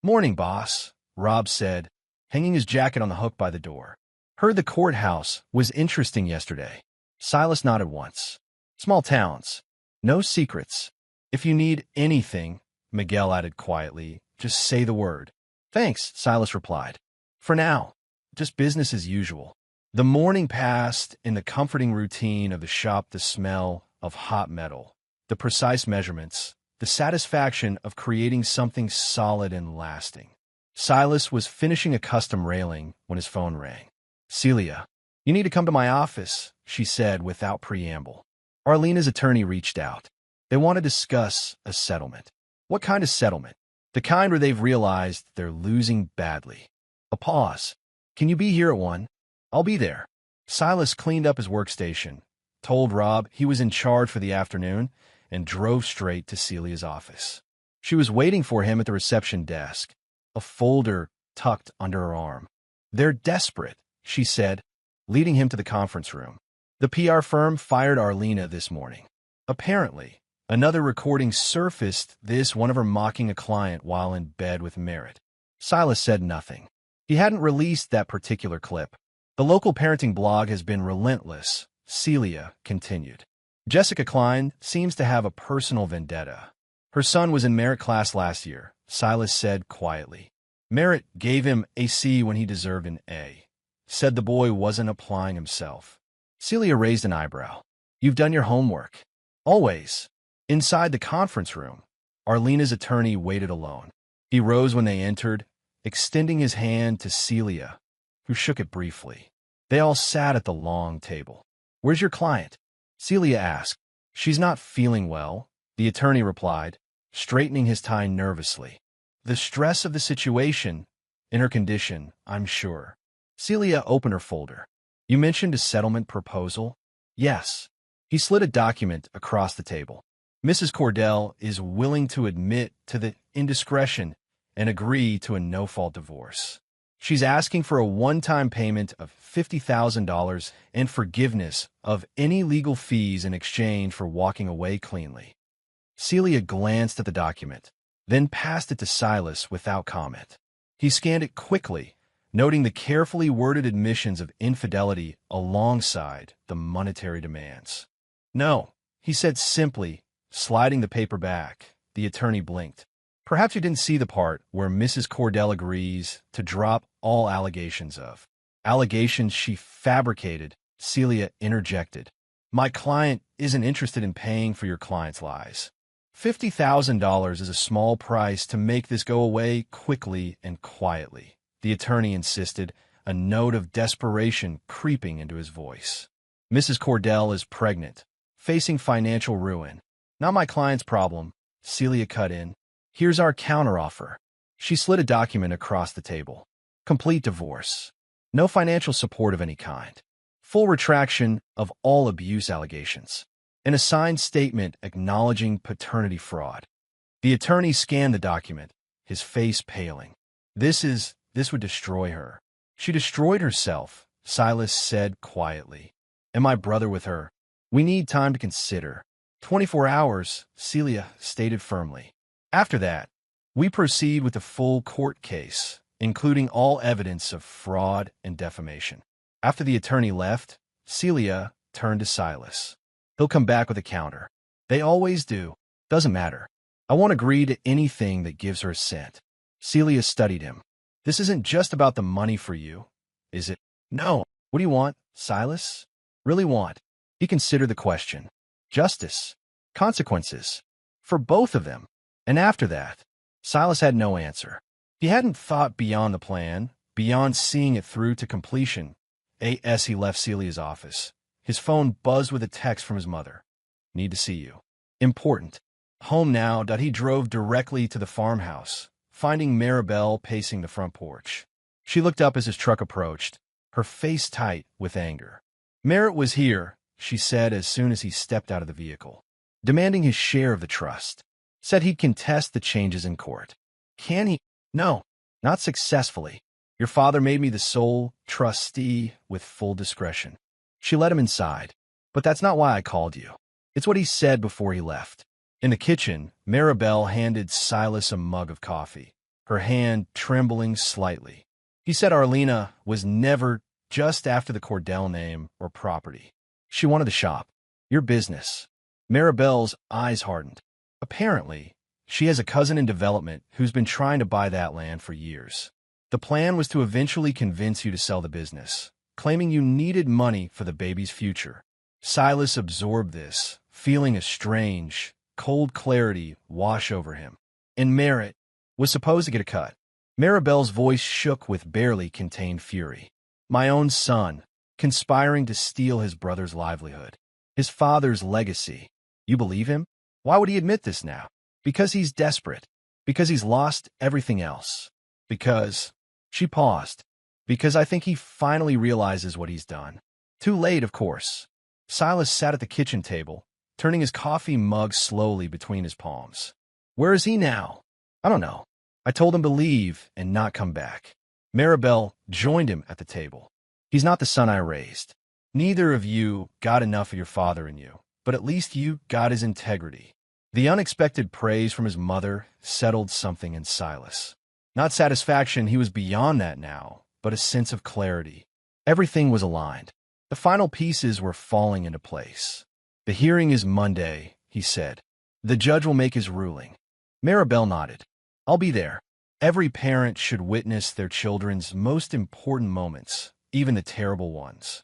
Morning, boss, Rob said, hanging his jacket on the hook by the door. Heard the courthouse was interesting yesterday. Silas nodded once. Small towns. No secrets. If you need anything, Miguel added quietly, just say the word. Thanks, Silas replied. For now, just business as usual. The morning passed in the comforting routine of the shop, the smell of hot metal, the precise measurements, the satisfaction of creating something solid and lasting. Silas was finishing a custom railing when his phone rang. Celia, you need to come to my office, she said without preamble. Arlena's attorney reached out. They want to discuss a settlement. What kind of settlement? The kind where they've realized they're losing badly. A pause. Can you be here at 1? I'll be there. Silas cleaned up his workstation, told Rob he was in charge for the afternoon, and drove straight to Celia's office. She was waiting for him at the reception desk, a folder tucked under her arm. "They're desperate," she said, leading him to the conference room. "The PR firm fired Arlena this morning. Apparently, another recording surfaced one of her mocking a client while in bed with Merritt." Silas said nothing. He hadn't released that particular clip. "The local parenting blog has been relentless," Celia continued. "Jessica Klein seems to have a personal vendetta. Her son was in Merritt class last year," Silas said quietly. "Merritt gave him a C when he deserved an A. Said the boy wasn't applying himself." Celia raised an eyebrow. "You've done your homework." "Always." Inside the conference room, Arlena's attorney waited alone. He rose when they entered, extending his hand to Celia, who shook it briefly. They all sat at the long table. "Where's your client?" Celia asked. "She's not feeling well," the attorney replied, straightening his tie nervously. "The stress of the situation, in her condition, I'm sure." Celia opened her folder. "You mentioned a settlement proposal?" "Yes." He slid a document across the table. "Mrs. Cordell is willing to admit to the indiscretion and agree to a no-fault divorce. She's asking for a one-time payment of $50,000 and forgiveness of any legal fees in exchange for walking away cleanly." Celia glanced at the document, then passed it to Silas without comment. He scanned it quickly, noting the carefully worded admissions of infidelity alongside the monetary demands. "No," he said simply, sliding the paper back. The attorney blinked. "Perhaps you didn't see the part where Mrs. Cordell agrees to drop all allegations she fabricated," Celia interjected. "My client isn't interested in paying for your client's lies. $50,000 is a small price to make this go away quickly and quietly," the attorney insisted, a note of desperation creeping into his voice. "Mrs. Cordell is pregnant, facing financial ruin. Not my client's problem," Celia cut in. "Here's our counteroffer." She slid a document across the table. "Complete divorce. No financial support of any kind. Full retraction of all abuse allegations. An assigned statement acknowledging paternity fraud." The attorney scanned the document, his face paling. This would destroy her." "She destroyed herself," Silas said quietly. "And my brother with her. We need time to consider." 24 hours, Celia stated firmly. "After that, we proceed with the full court case, including all evidence of fraud and defamation." After the attorney left, Celia turned to Silas. "They'll come back with a counter. They always do. Doesn't matter. I won't agree to anything that gives her assent." Celia studied him. "This isn't just about the money for you, is it?" "No." "What do you want, Silas? Really want?" He considered the question. "Justice. Consequences. For both of them." And after that, Silas had no answer. He hadn't thought beyond the plan, beyond seeing it through to completion. As he left Celia's office, his phone buzzed with a text from his mother. "Need to see you. Important." Home now. He drove directly to the farmhouse, finding Maribel pacing the front porch. She looked up as his truck approached, her face tight with anger. "Merritt was here," she said as soon as he stepped out of the vehicle, "demanding his share of the trust. Said he'd contest the changes in court." "Can he?" "No, not successfully. Your father made me the sole trustee with full discretion." She let him inside. "But that's not why I called you. It's what he said before he left." In the kitchen, Maribel handed Silas a mug of coffee, her hand trembling slightly. "He said Arlena was never just after the Cordell name or property. She wanted the shop. Your business." Maribel's eyes hardened. "Apparently, she has a cousin in development who's been trying to buy that land for years. The plan was to eventually convince you to sell the business, claiming you needed money for the baby's future." Silas absorbed this, feeling a strange, cold clarity wash over him. "And Merritt was supposed to get a cut." Maribel's voice shook with barely contained fury. "My own son, conspiring to steal his brother's livelihood, his father's legacy. You believe him? Why would he admit this now? Because he's desperate. Because he's lost everything else. Because—" She paused. "Because I think he finally realizes what he's done. Too late, of course." Silas sat at the kitchen table, turning his coffee mug slowly between his palms. Where is he now? I don't know. I told him to leave and not come back. Maribel joined him at the table. He's not the son I raised. Neither of you got enough of your father in you, but at least you got his integrity. The unexpected praise from his mother settled something in Silas. Not satisfaction, he was beyond that now, but a sense of clarity. Everything was aligned. The final pieces were falling into place. The hearing is Monday, he said. The judge will make his ruling. Maribel nodded. I'll be there. Every parent should witness their children's most important moments, even the terrible ones.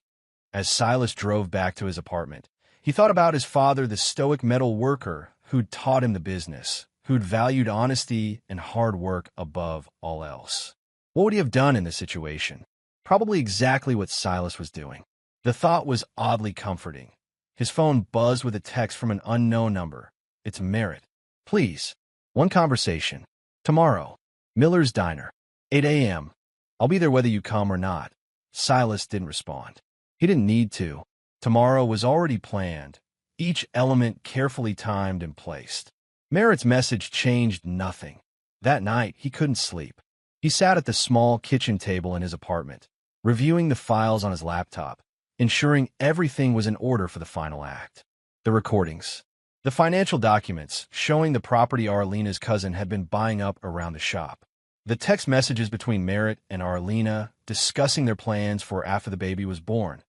As Silas drove back to his apartment, he thought about his father, the stoic metal worker who'd taught him the business, who'd valued honesty and hard work above all else. What would he have done in this situation? Probably exactly what Silas was doing. The thought was oddly comforting. His phone buzzed with a text from an unknown number. It's Merritt. Please, one conversation. Tomorrow. Miller's Diner. 8 a.m. I'll be there whether you come or not. Silas didn't respond. He didn't need to. Tomorrow was already planned, each element carefully timed and placed. Merritt's message changed nothing. That night, he couldn't sleep. He sat at the small kitchen table in his apartment, reviewing the files on his laptop, ensuring everything was in order for the final act. The recordings. The financial documents showing the property Arlena's cousin had been buying up around the shop. The text messages between Merritt and Arlena discussing their plans for after the baby was born.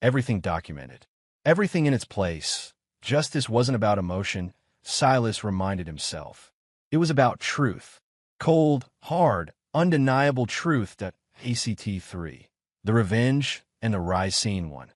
Everything documented. Everything in its place. Justice wasn't about emotion, Silas reminded himself. It was about truth. Cold, hard, undeniable truth that ACT3. The revenge and the Ricine one.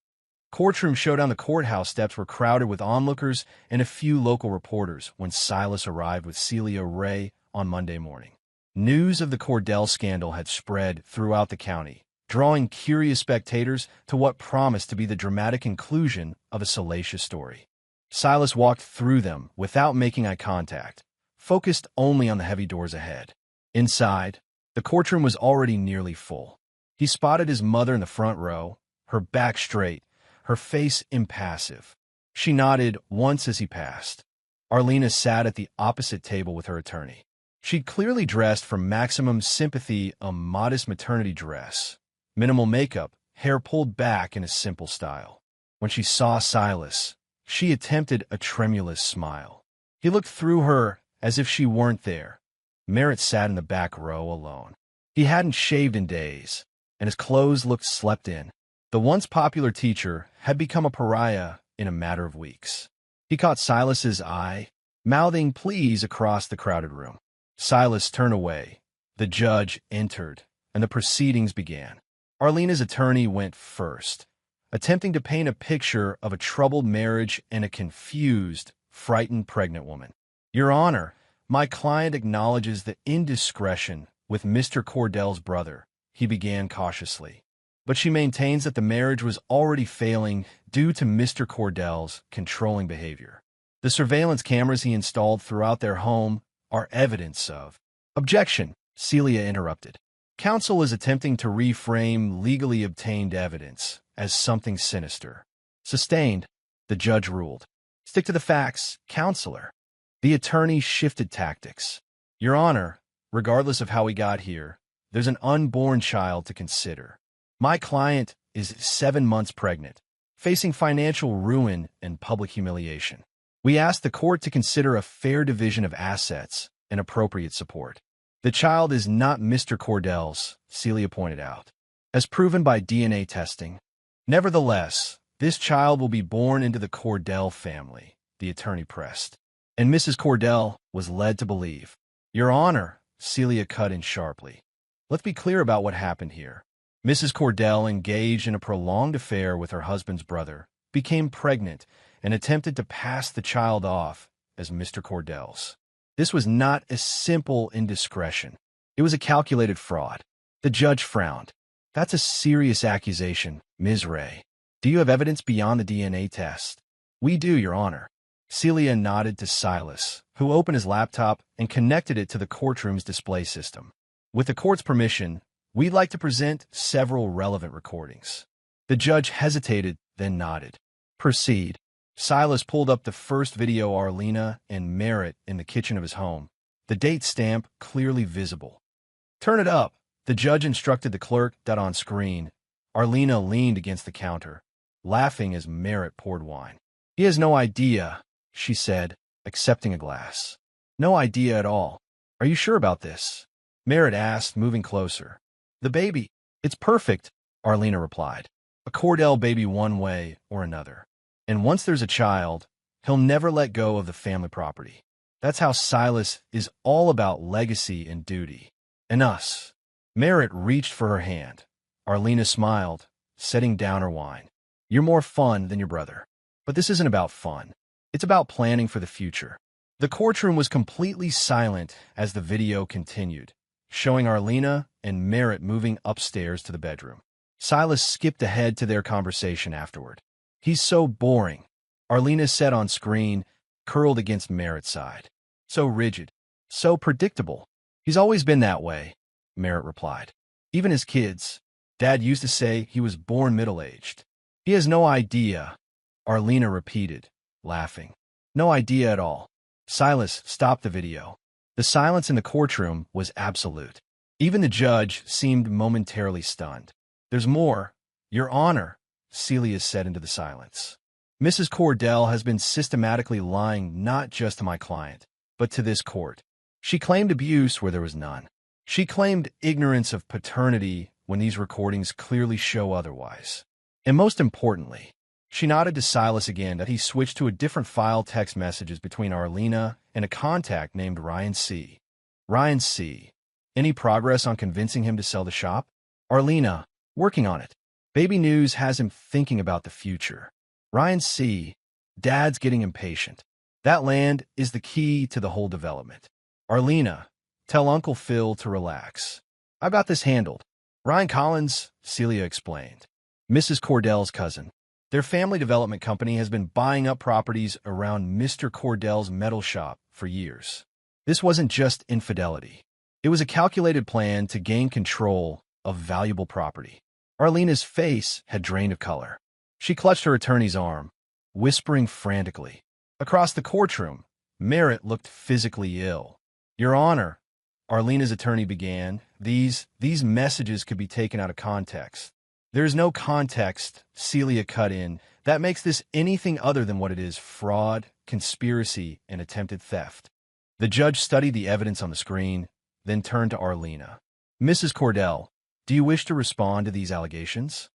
Courtroom showdown. The courthouse steps were crowded with onlookers and a few local reporters when Silas arrived with Celia Ray on Monday morning. News of the Cordell scandal had spread throughout the county, drawing curious spectators to what promised to be the dramatic conclusion of a salacious story. Silas walked through them without making eye contact, focused only on the heavy doors ahead. Inside, the courtroom was already nearly full. He spotted his mother in the front row, her back straight, her face impassive. She nodded once as he passed. Arlena sat at the opposite table with her attorney. She'd clearly dressed for maximum sympathy, a modest maternity dress, minimal makeup, hair pulled back in a simple style. When she saw Silas, she attempted a tremulous smile. He looked through her as if she weren't there. Merritt sat in the back row alone. He hadn't shaved in days, and his clothes looked slept in. The once popular teacher had become a pariah in a matter of weeks. He caught Silas's eye, mouthing pleas across the crowded room. Silas turned away. The judge entered, and the proceedings began. Arlena's attorney went first, attempting to paint a picture of a troubled marriage and a confused, frightened pregnant woman. Your Honor, my client acknowledges the indiscretion with Mr. Cordell's brother, he began cautiously. But she maintains that the marriage was already failing due to Mr. Cordell's controlling behavior. The surveillance cameras he installed throughout their home are evidence of. Objection, Celia interrupted. Counsel is attempting to reframe legally obtained evidence as something sinister. Sustained, the judge ruled. Stick to the facts, counselor. The attorney shifted tactics. Your Honor, regardless of how we got here, there's an unborn child to consider. My client is 7 months pregnant, facing financial ruin and public humiliation. We ask the court to consider a fair division of assets and appropriate support. The child is not Mr. Cordell's, Celia pointed out, as proven by DNA testing. Nevertheless, this child will be born into the Cordell family, the attorney pressed. And Mrs. Cordell was led to believe. Your Honor, Celia cut in sharply. Let's be clear about what happened here. Mrs. Cordell, engaged in a prolonged affair with her husband's brother, became pregnant and attempted to pass the child off as Mr. Cordell's. This was not a simple indiscretion. It was a calculated fraud. The judge frowned. That's a serious accusation, Ms. Ray. Do you have evidence beyond the DNA test? We do, Your Honor. Celia nodded to Silas, who opened his laptop and connected it to the courtroom's display system. With the court's permission, we'd like to present several relevant recordings. The judge hesitated, then nodded. Proceed. Silas pulled up the first video of Arlena and Merritt in the kitchen of his home, the date stamp clearly visible. "Turn it up," the judge instructed the clerk. On screen, Arlena leaned against the counter, laughing as Merritt poured wine. "He has no idea," she said, accepting a glass. "No idea at all. Are you sure about this?" Merritt asked, moving closer. "The baby. It's perfect," Arlena replied. "A Cordell baby one way or another. And once there's a child, he'll never let go of the family property. That's how Silas is all about legacy and duty. And us." Merritt reached for her hand. Arlena smiled, setting down her wine. "You're more fun than your brother. But this isn't about fun. It's about planning for the future." The courtroom was completely silent as the video continued, showing Arlena and Merritt moving upstairs to the bedroom. Silas skipped ahead to their conversation afterward. "He's so boring," Arlena said on screen, curled against Merritt's side. "So rigid. So predictable. He's always been that way," Merritt replied. "Even as kids, Dad used to say he was born middle-aged." "He has no idea," Arlena repeated, laughing. "No idea at all." Silas stopped the video. The silence in the courtroom was absolute. Even the judge seemed momentarily stunned. "There's more, Your Honor," Celia said into the silence. "Mrs. Cordell has been systematically lying not just to my client, but to this court. She claimed abuse where there was none. She claimed ignorance of paternity when these recordings clearly show otherwise. And most importantly, she nodded to Silas again that he switched to a different file text messages between Arlena and a contact named Ryan C. Ryan C. Any progress on convincing him to sell the shop? Arlena, working on it. Baby news has him thinking about the future. Ryan C. Dad's getting impatient. That land is the key to the whole development. Arlena, tell Uncle Phil to relax. I've got this handled. Ryan Collins, Celia explained. Mrs. Cordell's cousin. Their family development company has been buying up properties around Mr. Cordell's metal shop for years. This wasn't just infidelity. It was a calculated plan to gain control of valuable property. Arlena's face had drained of color. She clutched her attorney's arm, whispering frantically. Across the courtroom, Merritt looked physically ill. Your Honor, Arlena's attorney began, these messages could be taken out of context. There's no context, Celia cut in, that makes this anything other than what it is: fraud, conspiracy, and attempted theft. The judge studied the evidence on the screen, then turned to Arlena. Mrs. Cordell, do you wish to respond to these allegations?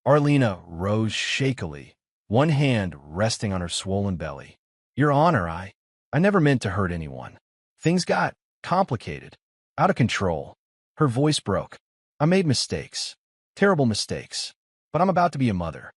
Arlena rose shakily, one hand resting on her swollen belly. Your Honor, I never meant to hurt anyone. Things got complicated, out of control. Her voice broke. I made mistakes. Terrible mistakes. But I'm about to be a mother.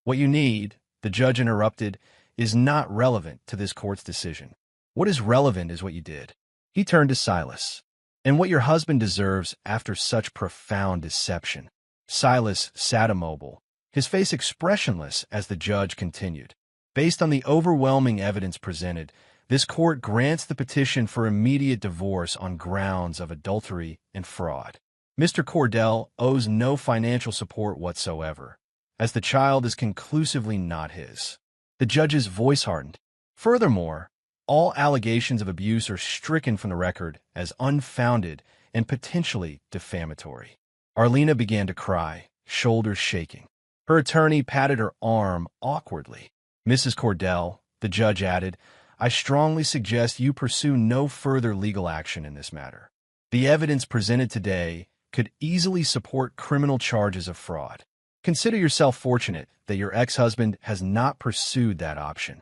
What you need, the judge interrupted, is not relevant to this court's decision. What is relevant is what you did. He turned to Silas. And what your husband deserves after such profound deception. Silas sat immobile, his face expressionless as the judge continued. Based on the overwhelming evidence presented, this court grants the petition for immediate divorce on grounds of adultery and fraud. Mr. Cordell owes no financial support whatsoever, as the child is conclusively not his. The judge's voice hardened. Furthermore, all allegations of abuse are stricken from the record as unfounded and potentially defamatory. Arlena began to cry, shoulders shaking. Her attorney patted her arm awkwardly. Mrs. Cordell, the judge added, I strongly suggest you pursue no further legal action in this matter. The evidence presented today could easily support criminal charges of fraud. Consider yourself fortunate that your ex-husband has not pursued that option.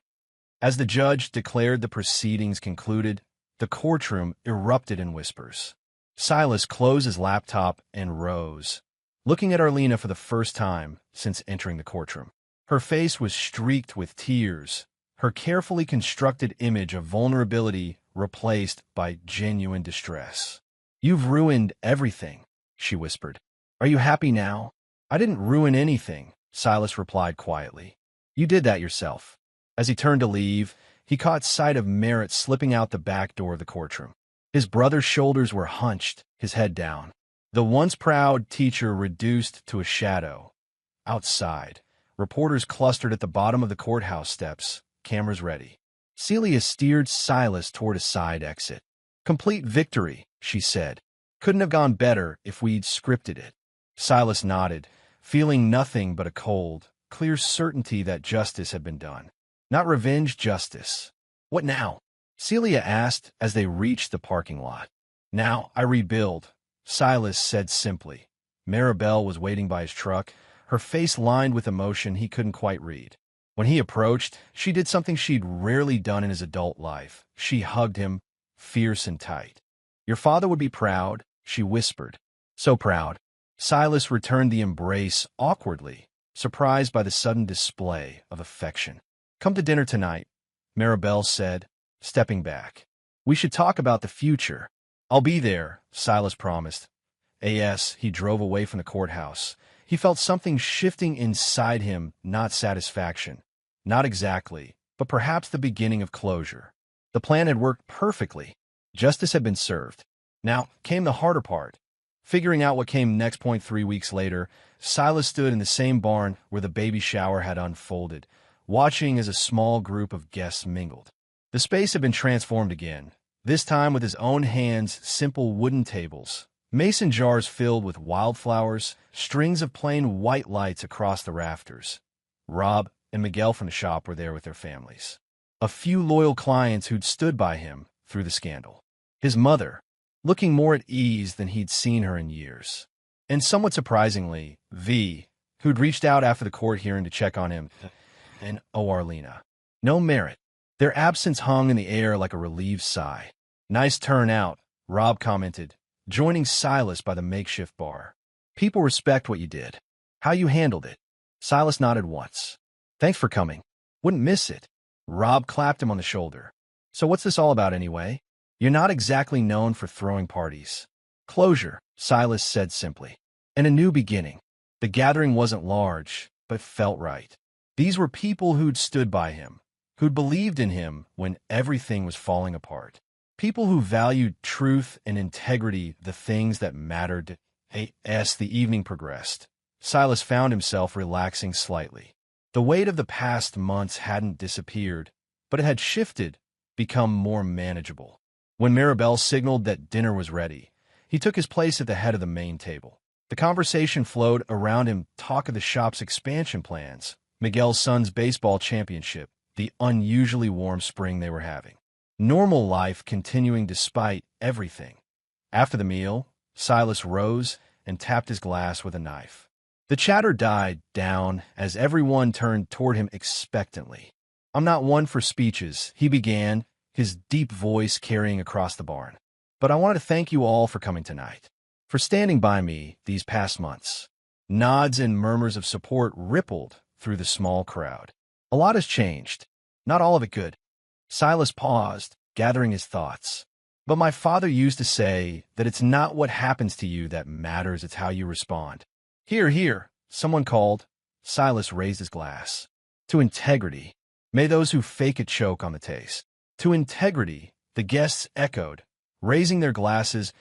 As the judge declared the proceedings concluded, the courtroom erupted in whispers. Silas closed his laptop and rose, looking at Arlena for the first time since entering the courtroom. Her face was streaked with tears, her carefully constructed image of vulnerability replaced by genuine distress. You've ruined everything, she whispered. Are you happy now? I didn't ruin anything, Silas replied quietly. You did that yourself. As he turned to leave, he caught sight of Merritt slipping out the back door of the courtroom. His brother's shoulders were hunched, his head down. The once proud teacher reduced to a shadow. Outside, Reporters clustered at the bottom of the courthouse steps, cameras ready. Celia steered Silas toward a side exit. "Complete victory," she said. "Couldn't have gone better if we'd scripted it." Silas nodded, feeling nothing but a cold, clear certainty that justice had been done. Not revenge, justice. "What now?" Celia asked as they reached the parking lot. "Now I rebuild," Silas said simply. Maribel was waiting by his truck, her face lined with emotion he couldn't quite read. When he approached, she did something she'd rarely done in his adult life. She hugged him, fierce and tight. "Your father would be proud," she whispered. "So proud." Silas returned the embrace awkwardly, surprised by the sudden display of affection. "Come to dinner tonight," Maribel said, stepping back. "We should talk about the future." "I'll be there," Silas promised. As he drove away from the courthouse, he felt something shifting inside him, not satisfaction. Not exactly, but perhaps the beginning of closure. The plan had worked perfectly. Justice had been served. Now came the harder part. Figuring out what came next. 3 weeks later, Silas stood in the same barn where the baby shower had unfolded, watching as a small group of guests mingled. The space had been transformed again, this time with his own hands, simple wooden tables, mason jars filled with wildflowers, strings of plain white lights across the rafters. Rob and Miguel from the shop were there with their families. A few loyal clients who'd stood by him through the scandal. His mother, looking more at ease than he'd seen her in years. And somewhat surprisingly, V, who'd reached out after the court hearing to check on him, and Arlena. No merit. Their absence hung in the air like a relieved sigh. "Nice turnout," Rob commented, joining Silas by the makeshift bar. "People respect what you did. How you handled it." Silas nodded once. "Thanks for coming. Wouldn't miss it." Rob clapped him on the shoulder. "So what's this all about anyway? You're not exactly known for throwing parties." "Closure," Silas said simply. "And a new beginning." The gathering wasn't large, but felt right. These were people who'd stood by him, who'd believed in him when everything was falling apart. People who valued truth and integrity, the things that mattered. As the evening progressed, Silas found himself relaxing slightly. The weight of the past months hadn't disappeared, but it had shifted, become more manageable. When Maribel signaled that dinner was ready, he took his place at the head of the main table. The conversation flowed around him, talk of the shop's expansion plans, Miguel's son's baseball championship, the unusually warm spring they were having. Normal life continuing despite everything. After the meal, Silas rose and tapped his glass with a knife. The chatter died down as everyone turned toward him expectantly. "I'm not one for speeches," he began, his deep voice carrying across the barn. "But I wanted to thank you all for coming tonight, for standing by me these past months." Nods and murmurs of support rippled through the small crowd. "A lot has changed. Not all of it good." Silas paused, gathering his thoughts. "But my father used to say that it's not what happens to you that matters, it's how you respond." "Here, here," someone called. Silas raised his glass. "To integrity. May those who fake it choke on the taste." "To integrity," the guests echoed, raising their glasses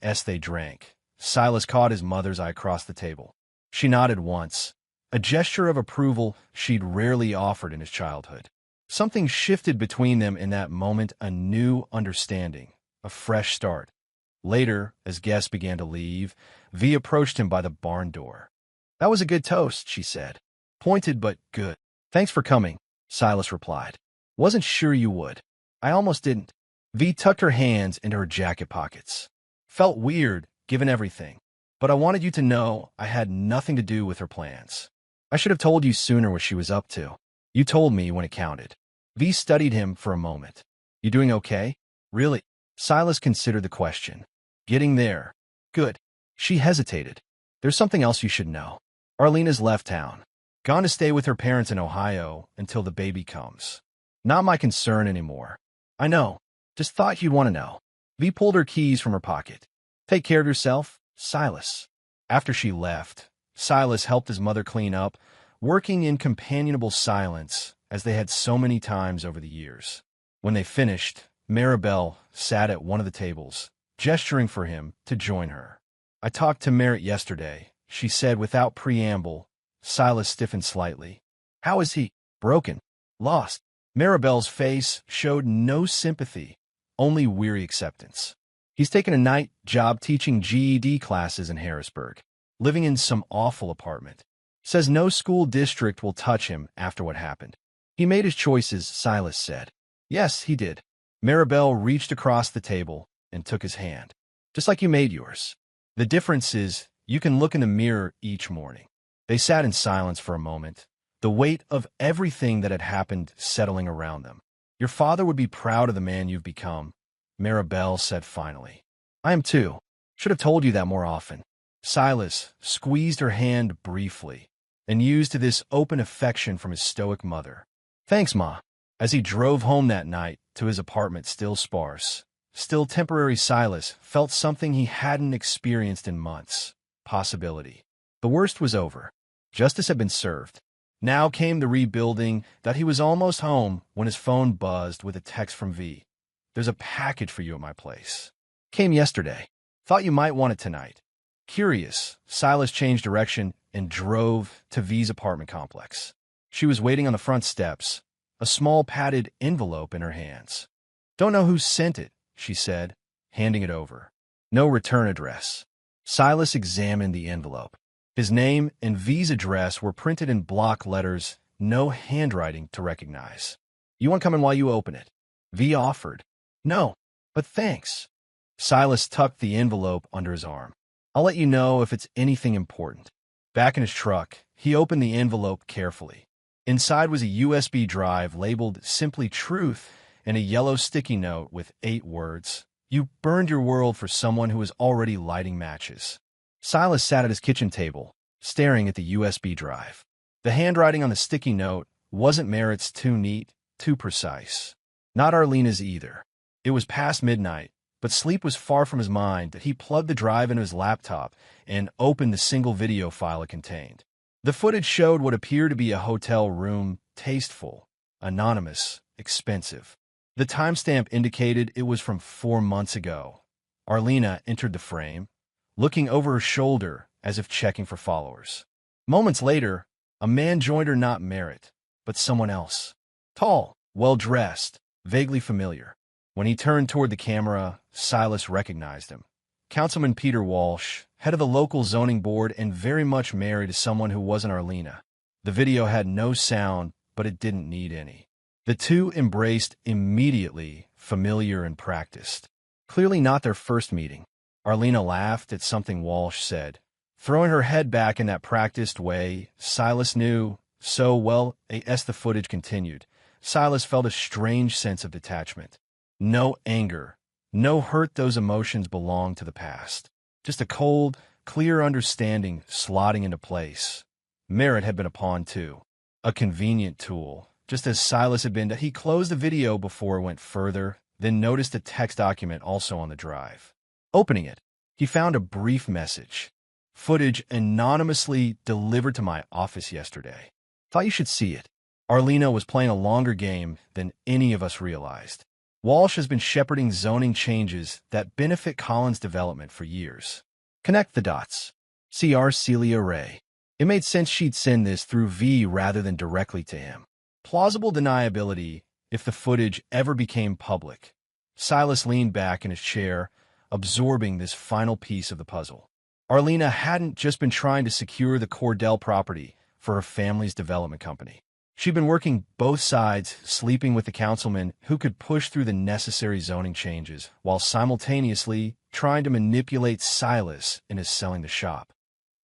as they drank. Silas caught his mother's eye across the table. She nodded once, a gesture of approval she'd rarely offered in his childhood. Something shifted between them in that moment, a new understanding, a fresh start. Later, as guests began to leave, V approached him by the barn door. "That was a good toast," she said. "Pointed but good." "Thanks for coming," Silas replied. "Wasn't sure you would." "I almost didn't." V tucked her hands into her jacket pockets. "Felt weird, given everything. But I wanted you to know I had nothing to do with her plans. I should have told you sooner what she was up to. You told me when it counted." V studied him for a moment. "You doing okay? Really?" Silas considered the question. "Getting there. Good." She hesitated. "There's something else you should know. Arlena's left town. Gone to stay with her parents in Ohio until the baby comes. Not my concern anymore." "I know. Just thought you'd want to know." V pulled her keys from her pocket. "Take care of yourself, Silas." After she left, Silas helped his mother clean up, working in companionable silence as they had so many times over the years. When they finished, Maribel sat at one of the tables, gesturing for him to join her. "I talked to Merritt yesterday," she said without preamble. Silas stiffened slightly. How is he? Broken? Lost? Maribel's face showed no sympathy, only weary acceptance. He's taken a night job teaching GED classes in Harrisburg, living in some awful apartment. Says no school district will touch him after what happened. He made his choices, Silas said. Yes, he did. Maribel reached across the table and took his hand. Just like you made yours. The difference is you can look in the mirror each morning. They sat in silence for a moment, the weight of everything that had happened settling around them. Your father would be proud of the man you've become, Maribel said finally. I am too. Should have told you that more often. Silas squeezed her hand briefly and used this open affection from his stoic mother. Thanks, Ma. As he drove home that night to his apartment still sparse, still temporary, Silas felt something he hadn't experienced in months. Possibility. The worst was over. Justice had been served. Now came the rebuilding that he was almost home when his phone buzzed with a text from V. There's a package for you at my place. Came yesterday. Thought you might want it tonight. Curious, Silas changed direction and drove to V's apartment complex. She was waiting on the front steps, a small padded envelope in her hands. Don't know who sent it, she said, handing it over. No return address. Silas examined the envelope. His name and V's address were printed in block letters, no handwriting to recognize. You want to come in while you open it? V offered. No, but thanks. Silas tucked the envelope under his arm. I'll let you know if it's anything important. Back in his truck, he opened the envelope carefully. Inside was a USB drive labeled Simply Truth and a yellow sticky note with 8 words. You burned your world for someone who was already lighting matches. Silas sat at his kitchen table, staring at the USB drive. The handwriting on the sticky note wasn't Merritt's too neat, too precise. Not Arlena's either. It was past midnight, but sleep was far from his mind that he plugged the drive into his laptop and opened the single video file it contained. The footage showed what appeared to be a hotel room, tasteful, anonymous, expensive. The timestamp indicated it was from 4 months ago. Arlena entered the frame, looking over her shoulder as if checking for followers. Moments later, a man joined her, not Merritt, but someone else. Tall, well-dressed, vaguely familiar. When he turned toward the camera, Silas recognized him. Councilman Peter Walsh, head of the local zoning board and very much married to someone who wasn't Arlena. The video had no sound, but it didn't need any. The two embraced immediately, familiar and practiced. Clearly not their first meeting. Arlena laughed at something Walsh said. Throwing her head back in that practiced way, Silas knew so well as the footage continued. Silas felt a strange sense of detachment. No anger, no hurt. Those emotions belonged to the past. Just a cold, clear understanding slotting into place. Merritt had been a pawn too. A convenient tool, just as Silas had been. He closed the video before it went further, then noticed a text document also on the drive. Opening it, he found a brief message. Footage anonymously delivered to my office yesterday. Thought you should see it. Arlena was playing a longer game than any of us realized. Walsh has been shepherding zoning changes that benefit Collins' development for years. Connect the dots. C.R. Celia Ray. It made sense she'd send this through V rather than directly to him. Plausible deniability if the footage ever became public. Silas leaned back in his chair, absorbing this final piece of the puzzle. Arlena hadn't just been trying to secure the Cordell property for her family's development company. She'd been working both sides, sleeping with the councilman who could push through the necessary zoning changes, while simultaneously trying to manipulate Silas into selling the shop.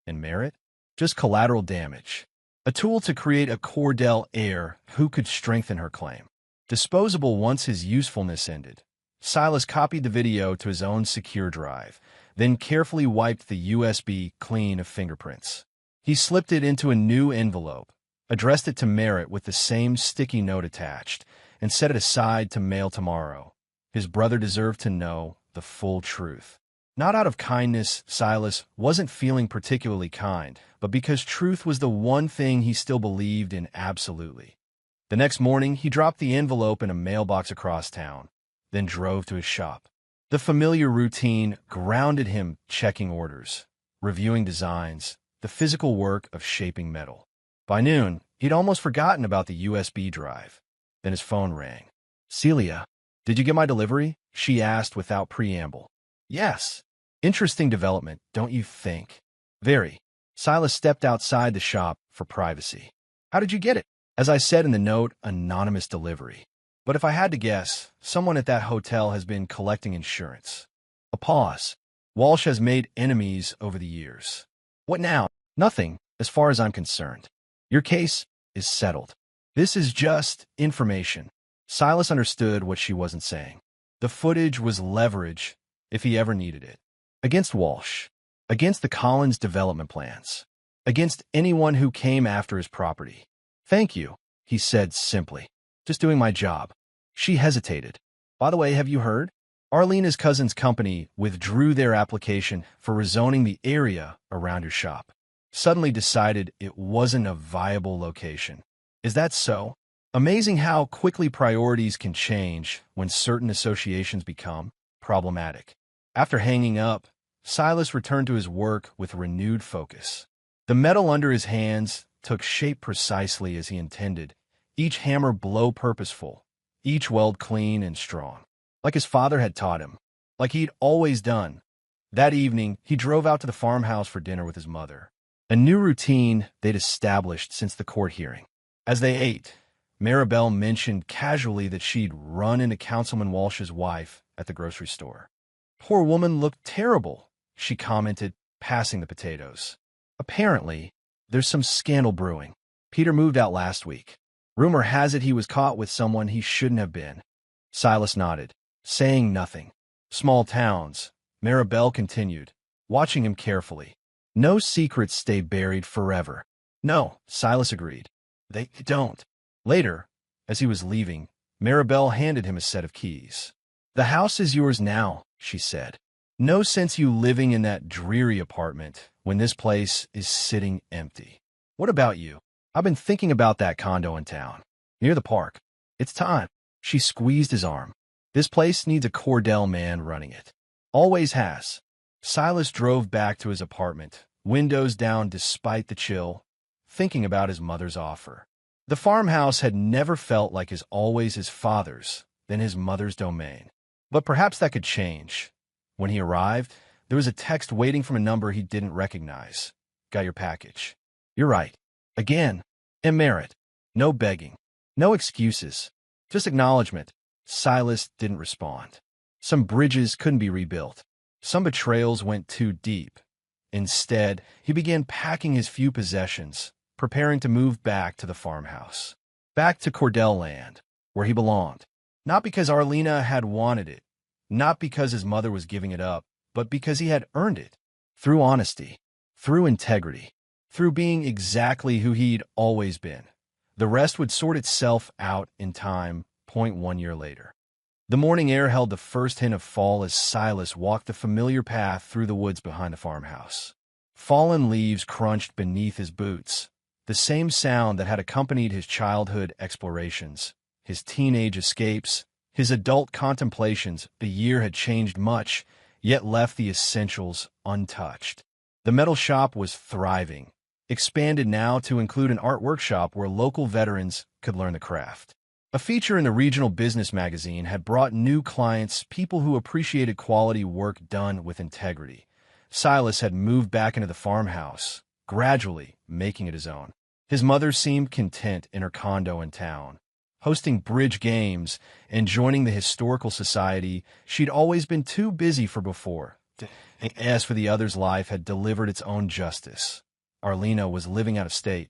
And Merritt? Just collateral damage. A tool to create a Cordell heir who could strengthen her claim. Disposable once his usefulness ended. Silas copied the video to his own secure drive, then carefully wiped the USB clean of fingerprints. He slipped it into a new envelope, addressed it to Merritt with the same sticky note attached, and set it aside to mail tomorrow. His brother deserved to know the full truth. Not out of kindness, Silas wasn't feeling particularly kind, but because truth was the one thing he still believed in absolutely. The next morning, he dropped the envelope in a mailbox across town, then drove to his shop. The familiar routine grounded him, checking orders, reviewing designs, the physical work of shaping metal. By noon, He'd almost forgotten about the USB drive. Then his phone rang. "Celia, did you get my delivery?" she asked without preamble. "Yes." "Interesting development, don't you think?" "Very." Silas stepped outside the shop for privacy. "How did you get it?" "As I said in the note, anonymous delivery. But if I had to guess, someone at that hotel has been collecting insurance." A pause. "Walsh has made enemies over the years." "What now?" "Nothing, as far as I'm concerned. Your case is settled. This is just information." Silas understood what she wasn't saying. The footage was leverage, if he ever needed it. Against Walsh. Against the Collins development plans. Against anyone who came after his property. "Thank you," he said simply. "Just doing my job." She hesitated. "By the way, have you heard? Arlena's cousin's company withdrew their application for rezoning the area around your shop. Suddenly decided it wasn't a viable location." "Is that so?" Amazing how quickly priorities can change when certain associations become problematic. After hanging up, Silas returned to his work with renewed focus. The metal under his hands took shape precisely as he intended, each hammer blow purposeful, each weld clean and strong, like his father had taught him, like he'd always done. That evening, he drove out to the farmhouse for dinner with his mother, a new routine they'd established since the court hearing. As they ate, Maribel mentioned casually that she'd run into Councilman Walsh's wife at the grocery store. "Poor woman looked terrible," she commented, passing the potatoes. "Apparently, there's some scandal brewing. Peter moved out last week. Rumor has it he was caught with someone he shouldn't have been." Silas nodded, saying nothing. "Small towns," Maribel continued, watching him carefully. "No secrets stay buried forever." "No," Silas agreed. "They don't." Later, as he was leaving, Maribel handed him a set of keys. "The house is yours now," she said. "No sense you living in that dreary apartment when this place is sitting empty. What about you? I've been thinking about that condo in town, near the park. It's time." She squeezed his arm. "This place needs a Cordell man running it. Always has." Silas drove back to his apartment, windows down despite the chill, thinking about his mother's offer. The farmhouse had never felt like his father's, then his mother's domain. But perhaps that could change. When he arrived, there was a text waiting from a number he didn't recognize. "Got your package." "You're right." Again, and merit. No begging. No excuses. Just acknowledgement. Silas didn't respond. Some bridges couldn't be rebuilt. Some betrayals went too deep. Instead, he began packing his few possessions, preparing to move back to the farmhouse. Back to Cordell land, where he belonged. Not because Arlena had wanted it, not because his mother was giving it up, but because he had earned it. Through honesty, through integrity, through being exactly who he'd always been. The rest would sort itself out in time. 1 year later. The morning air held the first hint of fall as Silas walked the familiar path through the woods behind the farmhouse. Fallen leaves crunched beneath his boots, the same sound that had accompanied his childhood explorations, his teenage escapes, his adult contemplations. The year had changed much, yet left the essentials untouched. The metal shop was thriving, expanded now to include an art workshop where local veterans could learn the craft. A feature in the regional business magazine had brought new clients, people who appreciated quality work done with integrity. Silas had moved back into the farmhouse, gradually making it his own. His mother seemed content in her condo in town, hosting bridge games and joining the historical society she'd always been too busy for before. As for the others, life had delivered its own justice. Arlena was living out of state,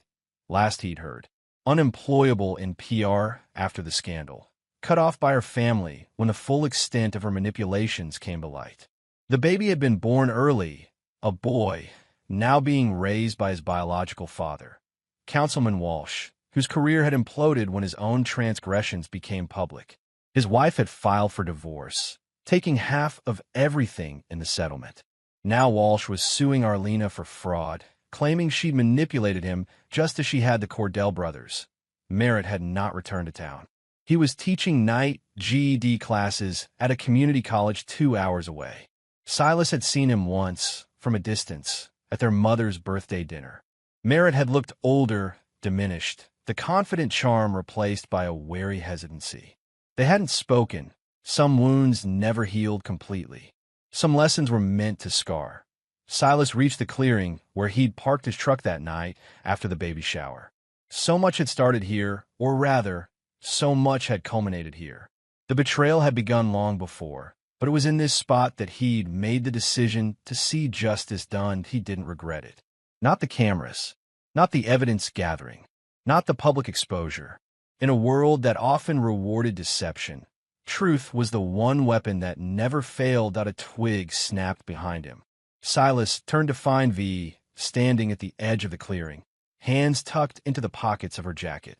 last he'd heard. Unemployable in PR after the scandal, cut off by her family when the full extent of her manipulations came to light. The baby had been born early, a boy, now being raised by his biological father, Councilman Walsh, whose career had imploded when his own transgressions became public. His wife had filed for divorce, taking half of everything in the settlement. Now Walsh was suing Arlena for fraud, claiming she'd manipulated him just as she had the Cordell brothers. Merritt had not returned to town. He was teaching night GED classes at a community college 2 hours away. Silas had seen him once, from a distance, at their mother's birthday dinner. Merritt had looked older, diminished, the confident charm replaced by a wary hesitancy. They hadn't spoken. Some wounds never healed completely. Some lessons were meant to scar. Silas reached the clearing where he'd parked his truck that night after the baby shower. So much had started here, or rather, so much had culminated here. The betrayal had begun long before, but it was in this spot that he'd made the decision to see justice done. He didn't regret it. Not the cameras, not the evidence gathering, not the public exposure. In a world that often rewarded deception, truth was the one weapon that never failed. A twig snapped behind him. Silas turned to find V standing at the edge of the clearing, hands tucked into the pockets of her jacket.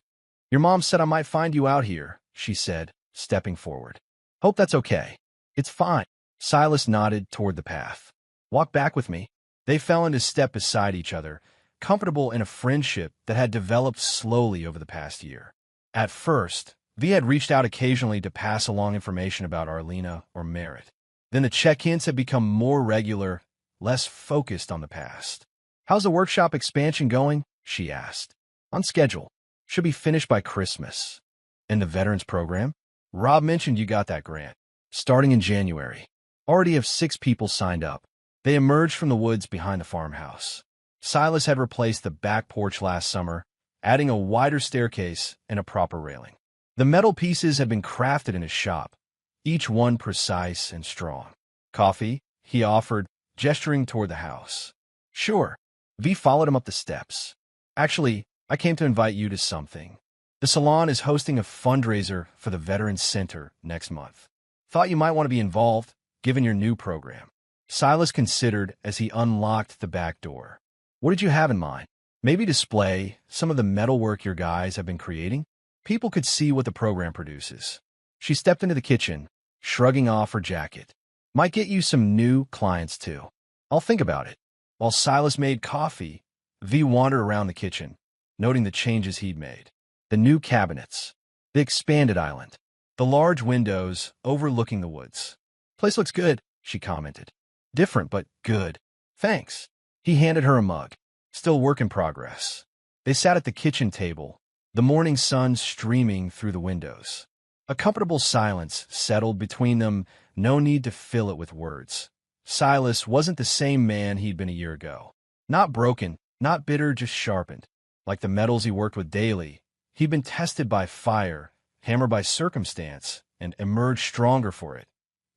"Your mom said I might find you out here," she said, stepping forward. "Hope that's okay." "It's fine." Silas nodded toward the path. "Walk back with me." They fell into step beside each other, comfortable in a friendship that had developed slowly over the past year. At first, V had reached out occasionally to pass along information about Arlena or Merritt. Then the check-ins had become more regular, less focused on the past. "How's the workshop expansion going?" she asked. "On schedule. Should be finished by Christmas." "And the veterans program?" "Rob mentioned you got that grant. Starting in January. Already have 6 people signed up." They emerged from the woods behind the farmhouse. Silas had replaced the back porch last summer, adding a wider staircase and a proper railing. The metal pieces had been crafted in his shop, each one precise and strong. "Coffee?" he offered, gesturing toward the house. "Sure." V followed him up the steps. "Actually, I came to invite you to something. The salon is hosting a fundraiser for the Veterans Center next month. Thought you might want to be involved, given your new program." Silas considered as he unlocked the back door. "What did you have in mind? Maybe display some of the metalwork your guys have been creating? People could see what the program produces." She stepped into the kitchen, shrugging off her jacket. "Might get you some new clients, too. I'll think about it." While Silas made coffee, V wandered around the kitchen, noting the changes he'd made. The new cabinets, the expanded island, the large windows overlooking the woods. "Place looks good," she commented. "Different, but good." "Thanks." He handed her a mug. Still work in progress. They sat at the kitchen table, the morning sun streaming through the windows. A comfortable silence settled between them, no need to fill it with words. Silas wasn't the same man he'd been a year ago. Not broken, not bitter, just sharpened. Like the metals he worked with daily, he'd been tested by fire, hammered by circumstance, and emerged stronger for it.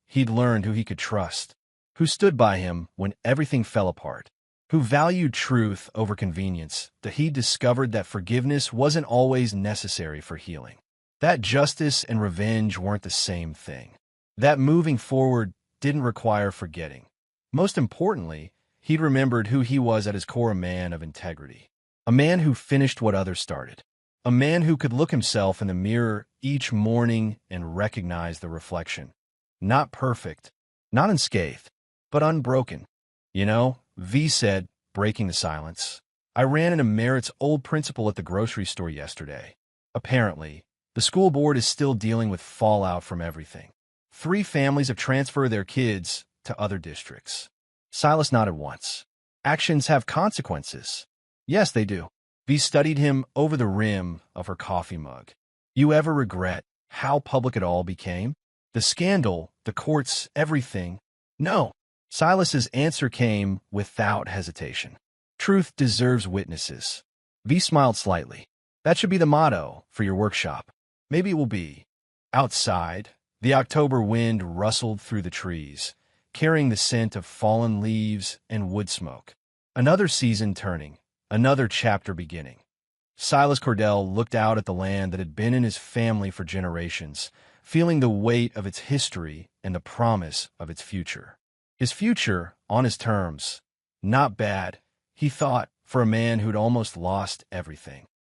He'd learned who he could trust, who stood by him when everything fell apart, who valued truth over convenience, that he'd discovered that forgiveness wasn't always necessary for healing, that justice and revenge weren't the same thing, that moving forward didn't require forgetting. Most importantly, he'd remembered who he was at his core, a man of integrity, a man who finished what others started, a man who could look himself in the mirror each morning and recognize the reflection. Not perfect, not unscathed, but unbroken. "You know," V said, breaking the silence, "I ran into Merritt's old principal at the grocery store yesterday. Apparently, the school board is still dealing with fallout from everything. 3 families have transferred their kids to other districts." Silas nodded once. "Actions have consequences." "Yes, they do." V studied him over the rim of her coffee mug. "You ever regret how public it all became? The scandal, the courts, everything?" "No." Silas's answer came without hesitation. "Truth deserves witnesses." V smiled slightly. "That should be the motto for your workshop." "Maybe it will be." Outside, the October wind rustled through the trees, carrying the scent of fallen leaves and wood smoke. Another season turning, another chapter beginning. Silas Cordell looked out at the land that had been in his family for generations, feeling the weight of its history and the promise of its future. His future on his terms. Not bad, he thought, for a man who'd almost lost everything.